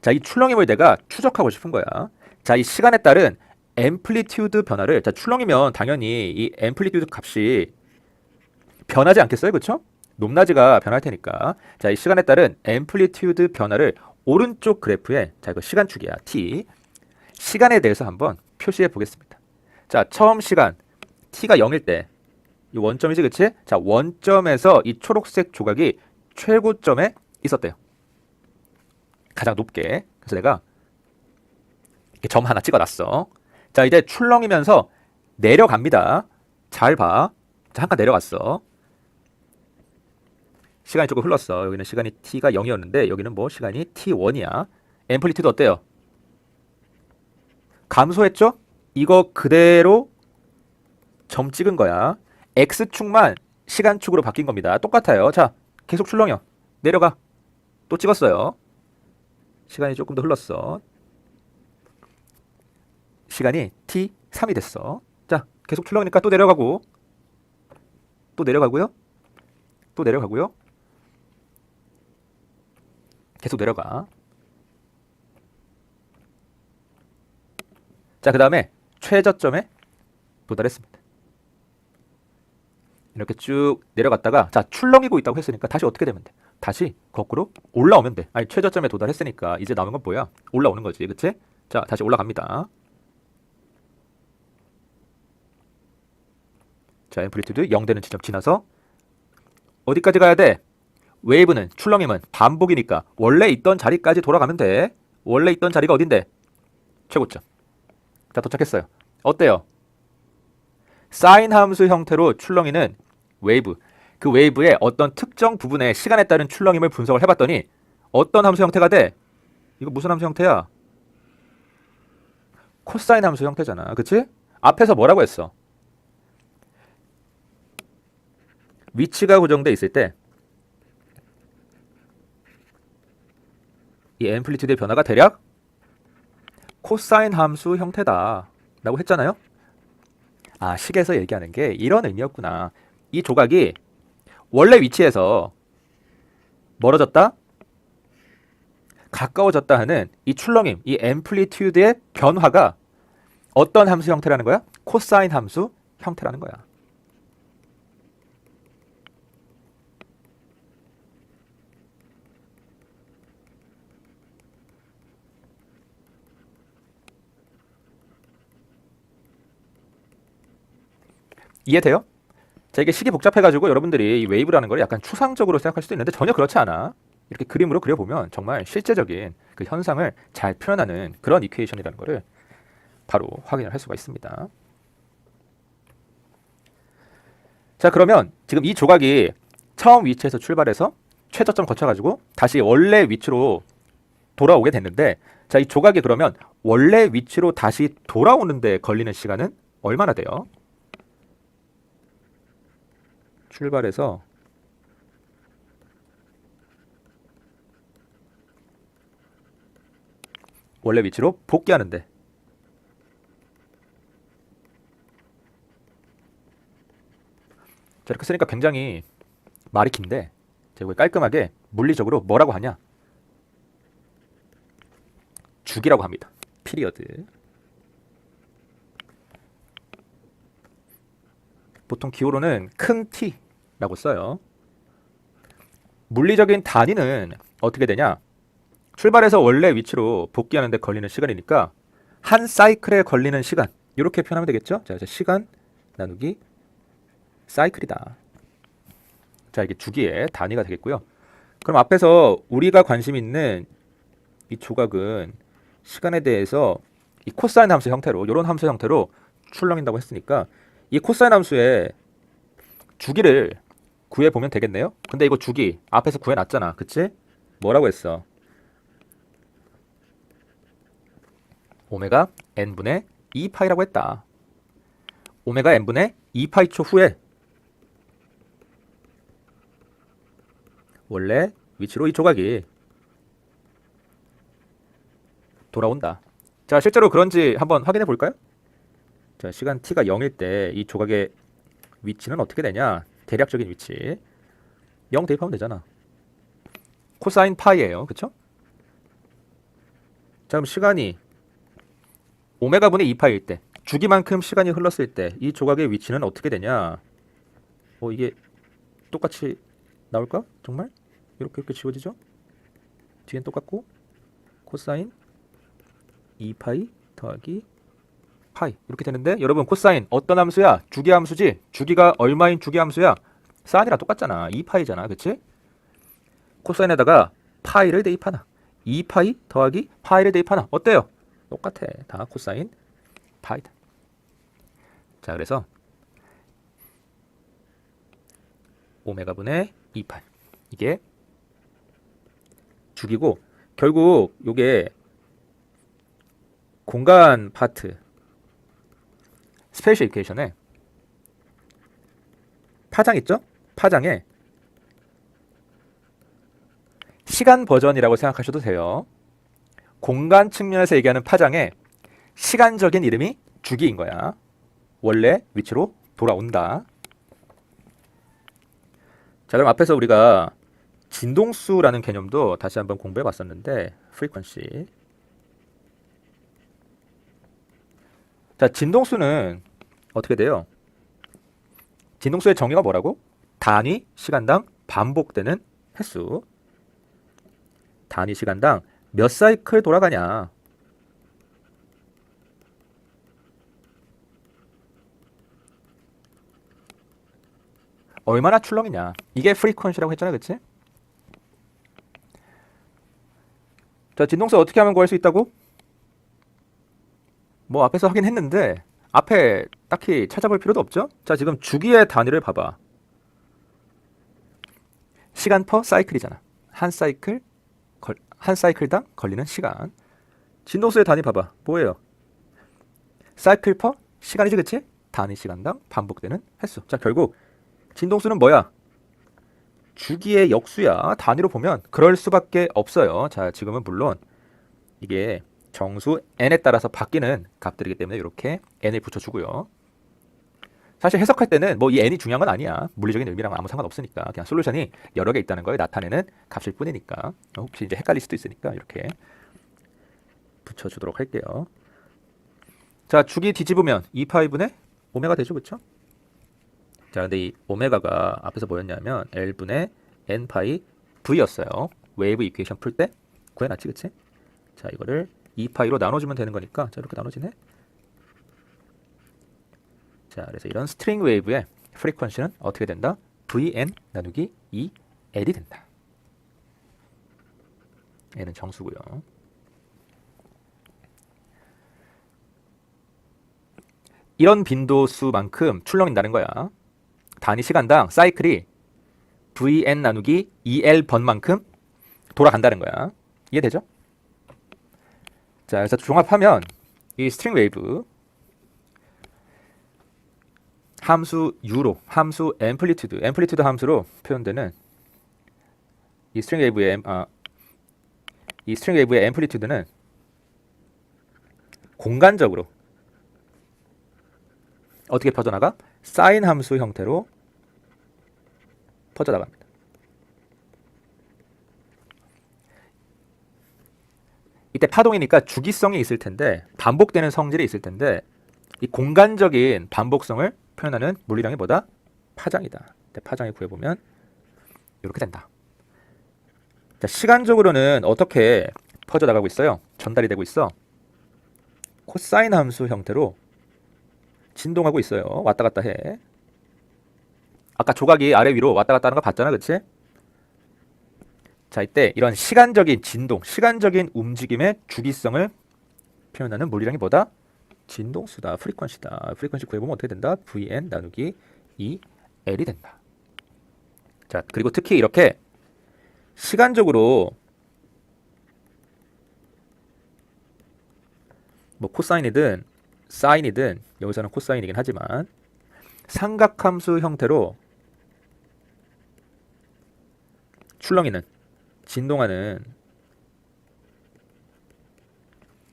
자, 이 출렁임을 내가 추적하고 싶은 거야. 자, 이 시간에 따른 앰플리튜드 변화를, 자, 출렁이면 당연히 이 앰플리튜드 값이 변하지 않겠어요, 그쵸? 높낮이가 변할 테니까. 자, 이 시간에 따른 앰플리튜드 변화를 오른쪽 그래프에, 자, 이거 시간축이야, t. 시간에 대해서 한번 표시해 보겠습니다. 자, 처음 시간 t가 0일 때, 이 원점이지, 그치? 자, 원점에서 이 초록색 조각이 최고점에 있었대요. 가장 높게. 그래서 내가 이렇게 점 하나 찍어놨어. 자, 이제 출렁이면서 내려갑니다. 잘 봐. 자, 한 칸 내려갔어. 시간이 조금 흘렀어. 여기는 시간이 t가 0이었는데 여기는 뭐 시간이 t1이야. 앰플리튜드 어때요? 감소했죠? 이거 그대로 점 찍은 거야. x축만 시간축으로 바뀐 겁니다. 똑같아요. 자, 계속 출렁여. 내려가. 또 찍었어요. 시간이 조금 더 흘렀어. 시간이 t3이 됐어. 자, 계속 출렁이니까 또 내려가고, 또 내려가고요. 또 내려가고요. 계속 내려가. 자, 그 다음에 최저점에 도달했습니다. 이렇게 쭉 내려갔다가, 자, 출렁이고 있다고 했으니까 다시 어떻게 되면 돼? 다시 거꾸로 올라오면 돼. 아니, 최저점에 도달했으니까 이제 남은 건 뭐야? 올라오는 거지, 그치? 자, 다시 올라갑니다. 자, 앰플리튜드 0 되는 지점 지나서 어디까지 가야 돼? 웨이브는, 출렁임은 반복이니까 원래 있던 자리까지 돌아가면 돼. 원래 있던 자리가 어딘데? 최고점. 자, 도착했어요. 어때요? 사인 함수 형태로 출렁이는 웨이브. 그 웨이브의 어떤 특정 부분의 시간에 따른 출렁임을 분석을 해봤더니 어떤 함수 형태가 돼? 이거 무슨 함수 형태야? 코사인 함수 형태잖아. 그치? 앞에서 뭐라고 했어? 위치가 고정돼 있을 때 이 앰플리튜드의 변화가 대략 코사인 함수 형태다 라고 했잖아요. 아, 식에서 얘기하는 게 이런 의미였구나. 이 조각이 원래 위치에서 멀어졌다, 가까워졌다 하는 이 출렁임, 이 앰플리튜드의 변화가 어떤 함수 형태라는 거야? 코사인 함수 형태라는 거야. 이해돼요? 자, 이게 식이 복잡해가지고 여러분들이 이 웨이브라는 걸 약간 추상적으로 생각할 수도 있는데 전혀 그렇지 않아. 이렇게 그림으로 그려보면 정말 실제적인 그 현상을 잘 표현하는 그런 이퀘이션이라는 거를 바로 확인을 할 수가 있습니다. 자, 그러면 지금 이 조각이 처음 위치에서 출발해서 최저점 거쳐가지고 다시 원래 위치로 돌아오게 됐는데, 자, 이 조각이 그러면 원래 위치로 다시 돌아오는데 걸리는 시간은 얼마나 돼요? 출발해서 원래 위치로 복귀하는데, 자, 이렇게 쓰니까 굉장히 말이 긴데 제가 깔끔하게 물리적으로 뭐라고 하냐? 주기라고 합니다. 피리어드. 보통 기호로는 큰 t라고 써요. 물리적인 단위는 어떻게 되냐? 출발해서 원래 위치로 복귀하는 데 걸리는 시간이니까 한 사이클에 걸리는 시간, 이렇게 표현하면 되겠죠? 자, 시간 나누기 사이클이다. 자, 이게 주기의 단위가 되겠고요. 그럼 앞에서 우리가 관심 있는 이 조각은 시간에 대해서 이 코사인 함수 형태로, 이런 함수 형태로 출렁인다고 했으니까 이 코사인 함수의 주기를 구해보면 되겠네요. 근데 이거 주기 앞에서 구해놨잖아, 그치? 뭐라고 했어? 오메가 n분의 2파이라고 했다. 오메가 n분의 2파이 초 후에 원래 위치로 이 조각이 돌아온다. 자, 실제로 그런지 한번 확인해 볼까요? 자, 시간 t가 0일 때 이 조각의 위치는 어떻게 되냐? 대략적인 위치 0 대입하면 되잖아. 코사인 파이예요, 그쵸? 자, 그럼 시간이 오메가분의 2파일 때, 주기만큼 시간이 흘렀을 때 이 조각의 위치는 어떻게 되냐? 이게 똑같이 나올까? 정말? 이렇게 지워지죠? 뒤엔 똑같고 코사인 2파이 더하기 파이 이렇게 되는데, 여러분 코사인 어떤 함수야? 주기 함수지? 주기가 얼마인 주기 함수야? 사인이랑 똑같잖아. 2파이잖아, 그치? 코사인에다가 파이를 대입하나, 2파이 더하기 파이를 대입하나, 어때요? 똑같아. 다 코사인 파이다. 자, 그래서 오메가분의 2파이 이게 주기고, 결국 요게 공간 파트 스페이셜 이퀘이션에 파장 있죠? 파장에 시간 버전이라고 생각하셔도 돼요. 공간 측면에서 얘기하는 파장에 시간적인 이름이 주기인 거야. 원래 위치로 돌아온다. 자, 그럼 앞에서 우리가 진동수라는 개념도 다시 한번 공부해 봤었는데, 프리퀀시. 자, 진동수는 어떻게 돼요? 진동수의 정의가 뭐라고? 단위 시간당 반복되는 횟수. 단위 시간당 몇 사이클 돌아가냐? 얼마나 출렁이냐? 이게 프리퀀시라고 했잖아, 그치? 자, 진동수 어떻게 하면 구할 수 있다고? 뭐 앞에서 하긴 했는데 앞에 딱히 찾아볼 필요도 없죠? 자, 지금 주기의 단위를 봐봐. 시간 퍼 사이클이잖아. 한 사이클당 걸리는 시간. 진동수의 단위 봐봐. 뭐예요? 사이클 퍼 시간이지, 그치? 단위 시간당 반복되는 횟수. 자, 결국 진동수는 뭐야? 주기의 역수야. 단위로 보면 그럴 수밖에 없어요. 자, 지금은 물론 이게 정수 n에 따라서 바뀌는 값들이기 때문에 이렇게 n을 붙여주고요. 사실 해석할 때는 뭐 이 n이 중요한 건 아니야. 물리적인 의미랑 아무 상관없으니까. 그냥 솔루션이 여러 개 있다는 걸 나타내는 값일 뿐이니까. 혹시 이제 헷갈릴 수도 있으니까 이렇게 붙여주도록 할게요. 자, 주기 뒤집으면 2파이분의 오메가 되죠, 그쵸? 자, 근데 이 오메가가 앞에서 뭐였냐면 L분의 n파이 v였어요. 웨이브 이퀘이션 풀 때 구해놨지, 그치? 자, 이거를 2파이로 나눠주면 되는 거니까, 자, 이렇게 나눠지네. 자, 그래서 이런 스트링 웨이브의 프리퀀시는 어떻게 된다? vn 나누기 2l이 된다. n은 정수고요. 이런 빈도수만큼 출렁인다는 거야. 단위 시간당 사이클이 vn 나누기 2l 번만큼 돌아간다는 거야. 이해되죠? 자, 그래서 종합하면 이 스트링 웨이브 함수 u로, 함수 앰플리튜드 함수로 표현되는 이 스트링 웨이브의 앰플리튜드는 공간적으로 어떻게 퍼져나가? 사인 함수 형태로 퍼져나갑니다. 이때 파동이니까 주기성이 있을 텐데, 반복되는 성질이 있을 텐데, 이 공간적인 반복성을 표현하는 물리량이 뭐다? 파장이다. 파장을 구해보면 이렇게 된다. 자, 시간적으로는 어떻게 퍼져나가고 있어요? 전달이 되고 있어. 코사인 함수 형태로 진동하고 있어요. 왔다 갔다 해. 아까 조각이 아래 위로 왔다 갔다 하는 거 봤잖아, 그치? 자, 이때 이런 시간적인 진동, 시간적인 움직임의 주기성을 표현하는 물리량이 뭐다? 진동수다. 프리퀀시다. 프리퀀시 구해보면 어떻게 된다? vn 나누기 2l이 된다. 자, 그리고 특히 이렇게 시간적으로 뭐 코사인이든 사인이든, 여기서는 코사인이긴 하지만 삼각함수 형태로 출렁이는, 진동하는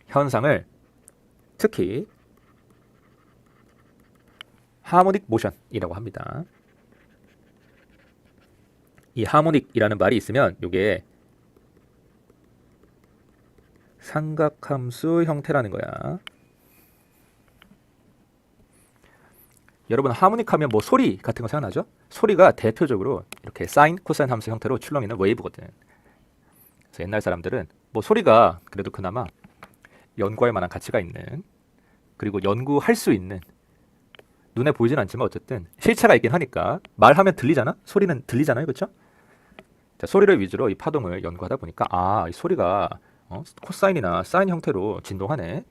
현상을 특히 하모닉 모션이라고 합니다. 이 하모닉이라는 말이 있으면 이게 삼각함수 형태라는 거야. 여러분 하모닉 하면 뭐 소리 같은 거 생각나죠? 소리가 대표적으로 이렇게 사인, 코사인 함수 형태로 출렁이는 웨이브거든. 그래서 옛날 사람들은 뭐 소리가 그래도 그나마 연구할 만한 가치가 있는, 그리고 연구할 수 있는, 눈에 보이진 않지만 어쨌든 실체가 있긴 하니까 말하면 들리잖아? 소리는 들리잖아요, 그렇죠? 자, 소리를 위주로 이 파동을 연구하다 보니까 이 소리가 코사인이나 사인 형태로 진동하네.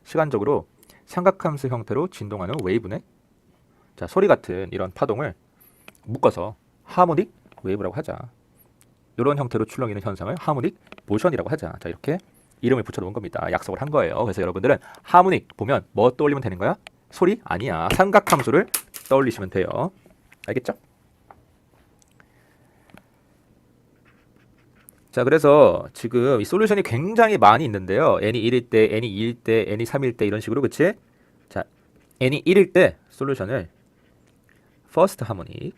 시간적으로 삼각함수 형태로 진동하는 웨이브네. 자, 소리 같은 이런 파동을 묶어서 하모닉 웨이브라고 하자. 이런 형태로 출렁이는 현상을 하모닉 모션이라고 하자. 자, 이렇게 이름을 붙여놓은 겁니다. 약속을 한 거예요. 그래서 여러분들은 하모닉 보면 뭐 떠올리면 되는 거야? 소리? 아니야. 삼각함수를 떠올리시면 돼요. 알겠죠? 자, 그래서 지금 이 솔루션이 굉장히 많이 있는데요. n이 1일 때, n이 2일 때, n이 3일 때 이런 식으로, 그치? 자, n이 1일 때 솔루션을 first harmonic,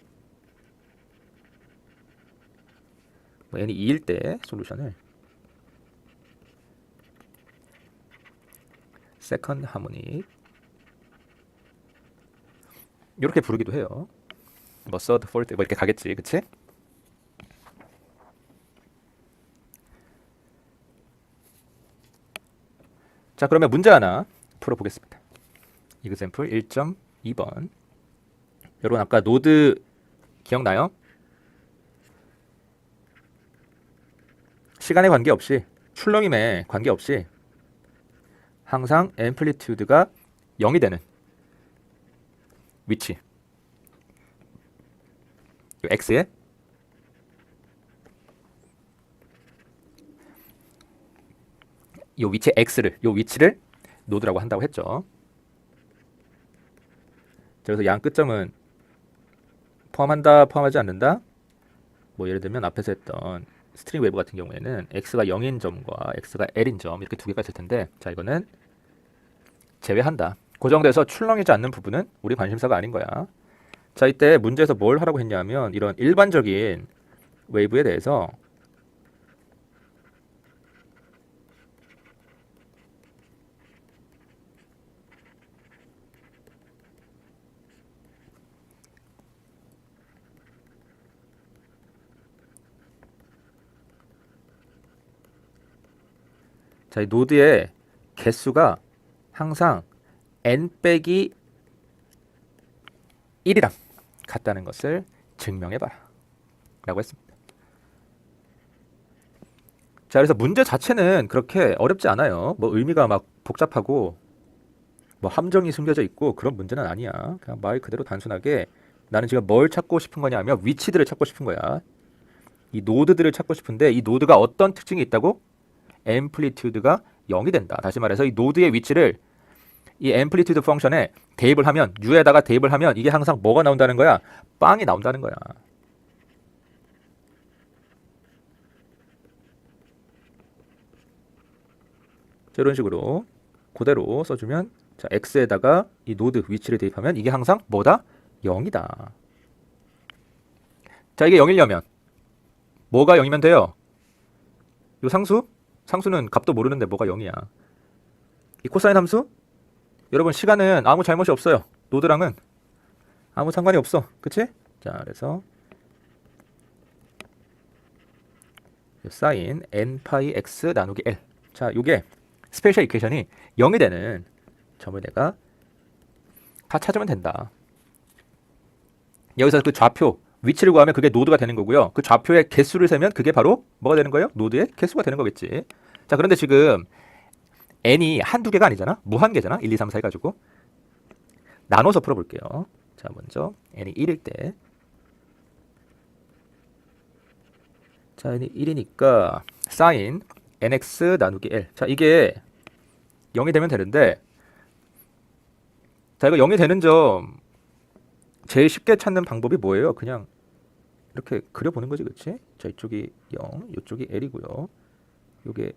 n이 2일 때 솔루션을 second harmonic 이렇게 부르기도 해요. 뭐 third, fourth 뭐 이렇게 가겠지, 그치? 자, 그러면 문제 하나 풀어보겠습니다. example 1.2번. 여러분 아까 노드 기억나요? 시간에 관계없이, 출렁임에 관계없이 항상 앰플리튜드가 0이 되는 위치, x에 요 위치 x를, 요 위치를 노드라고 한다고 했죠. 그래서 양 끝점은 포함한다, 포함하지 않는다. 뭐 예를 들면 앞에서 했던 스트링 웨이브 같은 경우에는 x가 0인 점과 x가 l인 점 이렇게 두 개가 있을 텐데, 자, 이거는 제외한다. 고정돼서 출렁이지 않는 부분은 우리 관심사가 아닌 거야. 자, 이때 문제에서 뭘 하라고 했냐면 이런 일반적인 웨이브에 대해서 자, 이 노드의 개수가 항상 n 빼기 1이랑 같다는 것을 증명해봐라 라고 했습니다. 자, 그래서 문제 자체는 그렇게 어렵지 않아요. 뭐 의미가 막 복잡하고 뭐 함정이 숨겨져 있고 그런 문제는 아니야. 그냥 말 그대로 단순하게 나는 지금 뭘 찾고 싶은 거냐면 위치들을 찾고 싶은 거야. 이 노드들을 찾고 싶은데 이 노드가 어떤 특징이 있다고? 앰플리튜드가 0이 된다. 다시 말해서 이 노드의 위치를 이 앰플리튜드 펑션에 대입을 하면, u에다가 대입을 하면 이게 항상 뭐가 나온다는 거야? 빵이 나온다는 거야. 자, 이런 식으로 그대로 써주면, 자, x에다가 이 노드 위치를 대입하면 이게 항상 뭐다? 0이다. 자, 이게 0이려면 뭐가 0이면 돼요? 요 상수? 상수는 값도 모르는데 뭐가 0이야. 이 코사인 함수? 여러분 시간은 아무 잘못이 없어요. 노드랑은 아무 상관이 없어. 그치? 자, 그래서 사인 n 파이 x 나누기 l. 자, 요게 스페셜 이퀘이션이 0이 되는 점을 내가 다 찾으면 된다. 여기서 그 좌표 위치를 구하면 그게 노드가 되는 거고요. 그 좌표의 개수를 세면 그게 바로 뭐가 되는 거예요? 노드의 개수가 되는 거겠지. 자, 그런데 지금 n이 한두 개가 아니잖아. 무한개잖아. 1, 2, 3, 4 해가지고 나눠서 풀어볼게요. 자, 먼저 n이 1일 때, 자, n이 1이니까 sin nx 나누기 l. 자, 이게 0이 되면 되는데, 자, 이거 0이 되는 점 제일 쉽게 찾는 방법이 뭐예요? 그냥 이렇게 그려보는 거지, 그치? 자, 이쪽이 0, 이쪽이 l이고요. 요게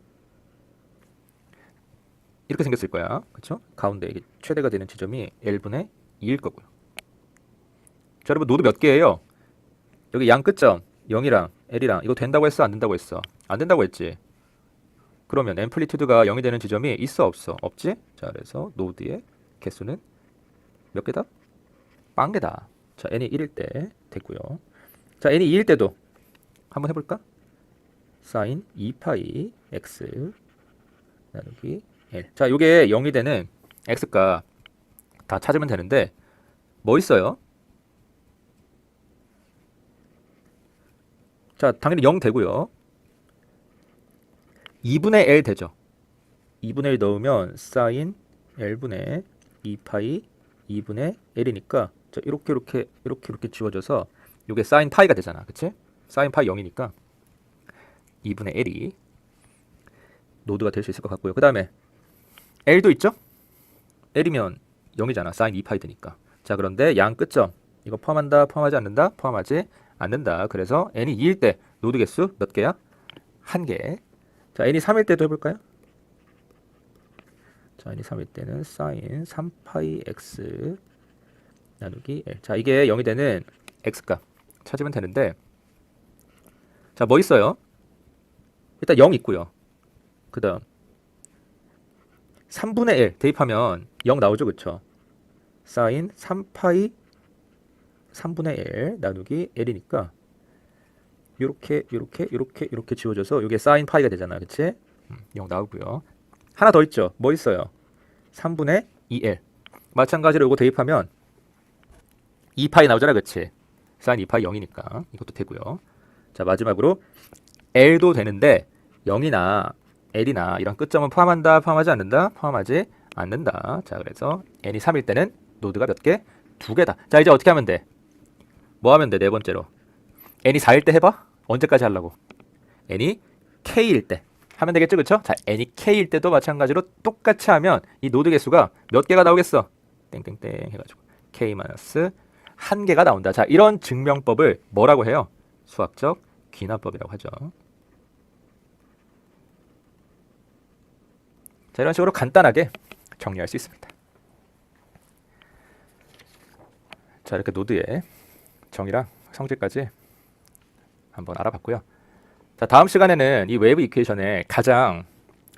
이렇게 생겼을 거야. 그렇죠? 가운데 이게 최대가 되는 지점이 L분의 2일 거고요. 자, 여러분 노드 몇 개예요? 여기 양 끝점 0이랑 L이랑 이거 된다고 했어? 안 된다고 했어? 안 된다고 했지? 그러면 앰플리튜드가 0이 되는 지점이 있어 없어? 없지? 자, 그래서 노드의 개수는 몇 개다? 빵 개다. 자, n이 1일 때 됐고요. 자, n이 2일 때도 한번 해볼까? 사인 2파이 x 나누기 L. 자, 요게 0이 되는 x값 다 찾으면 되는데 뭐 있어요? 자, 당연히 0 되고요. 2분의 L 되죠. 2분의 1 넣으면 사인 L분의 2파이 2분의 L이니까 자, 이렇게 지워져서 이게 사인 파이가 되잖아. 그치? 사인 파이 0이니까 2분의 L이 노드가 될 수 있을 것 같고요. 그 다음에 L도 있죠? L이면 0이잖아. 사인 2파이 되니까. 자, 그런데 양 끝점 이거 포함한다? 포함하지 않는다? 포함하지 않는다. 그래서 n이 2일 때 노드 개수 몇 개야? 1개. 자, n이 3일 때도 해볼까요? 자, n이 3일 때는 사인 3파이 x 나누기 L. 자, 이게 0이 되는 x값 찾으면 되는데 자, 뭐 있어요? 일단 0 있고요. 그 다음 3분의 1 대입하면 0 나오죠. 그쵸? 사인 3파이 3분의 1 나누기 L이니까 요렇게 지워져서 이게 사인 파이가 되잖아. 그치? 0 나오고요. 하나 더 있죠. 뭐 있어요? 3분의 2L. 마찬가지로 이거 대입하면 2파이 나오잖아. 그치? 사인 2파이 0이니까 이것도 되고요. 자, 마지막으로 L도 되는데 0이나 L이나 이런 끝점은 포함한다? 포함하지 않는다? 포함하지 않는다. 자, 그래서 n이 3일 때는 노드가 몇 개? 2개다. 자, 이제 어떻게 하면 돼? 뭐 하면 돼? 네 번째로 n이 4일 때 해봐? 언제까지 하려고? n이 k일 때 하면 되겠죠? 그쵸? 자, n이 k일 때도 마찬가지로 똑같이 하면 이 노드 개수가 몇 개가 나오겠어? 땡땡땡 해가지고 k-1개가 나온다. 자, 이런 증명법을 뭐라고 해요? 수학적 귀납법이라고 하죠. 자, 이런 식으로 간단하게 정리할 수 있습니다. 자, 이렇게 노드의 정의랑 성질까지 한번 알아봤고요. 자, 다음 시간에는 이 웨이브 이퀘이션의 가장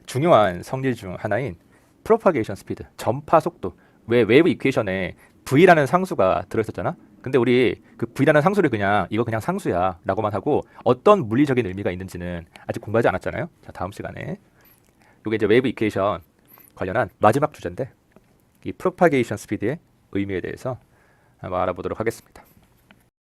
중요한 성질 중 하나인 프로파게이션 스피드, 전파 속도. 왜 웨이브 이퀘이션에 v라는 상수가 들어있었잖아? 근데 우리 그 v라는 상수를 이거 그냥 상수야 라고만 하고 어떤 물리적인 의미가 있는지는 아직 공부하지 않았잖아요. 자, 다음 시간에 이게 이제 웨이브 이퀘이션 관련한 마지막 주제인데 이 프로파게이션 스피드의 의미에 대해서 한번 알아보도록 하겠습니다.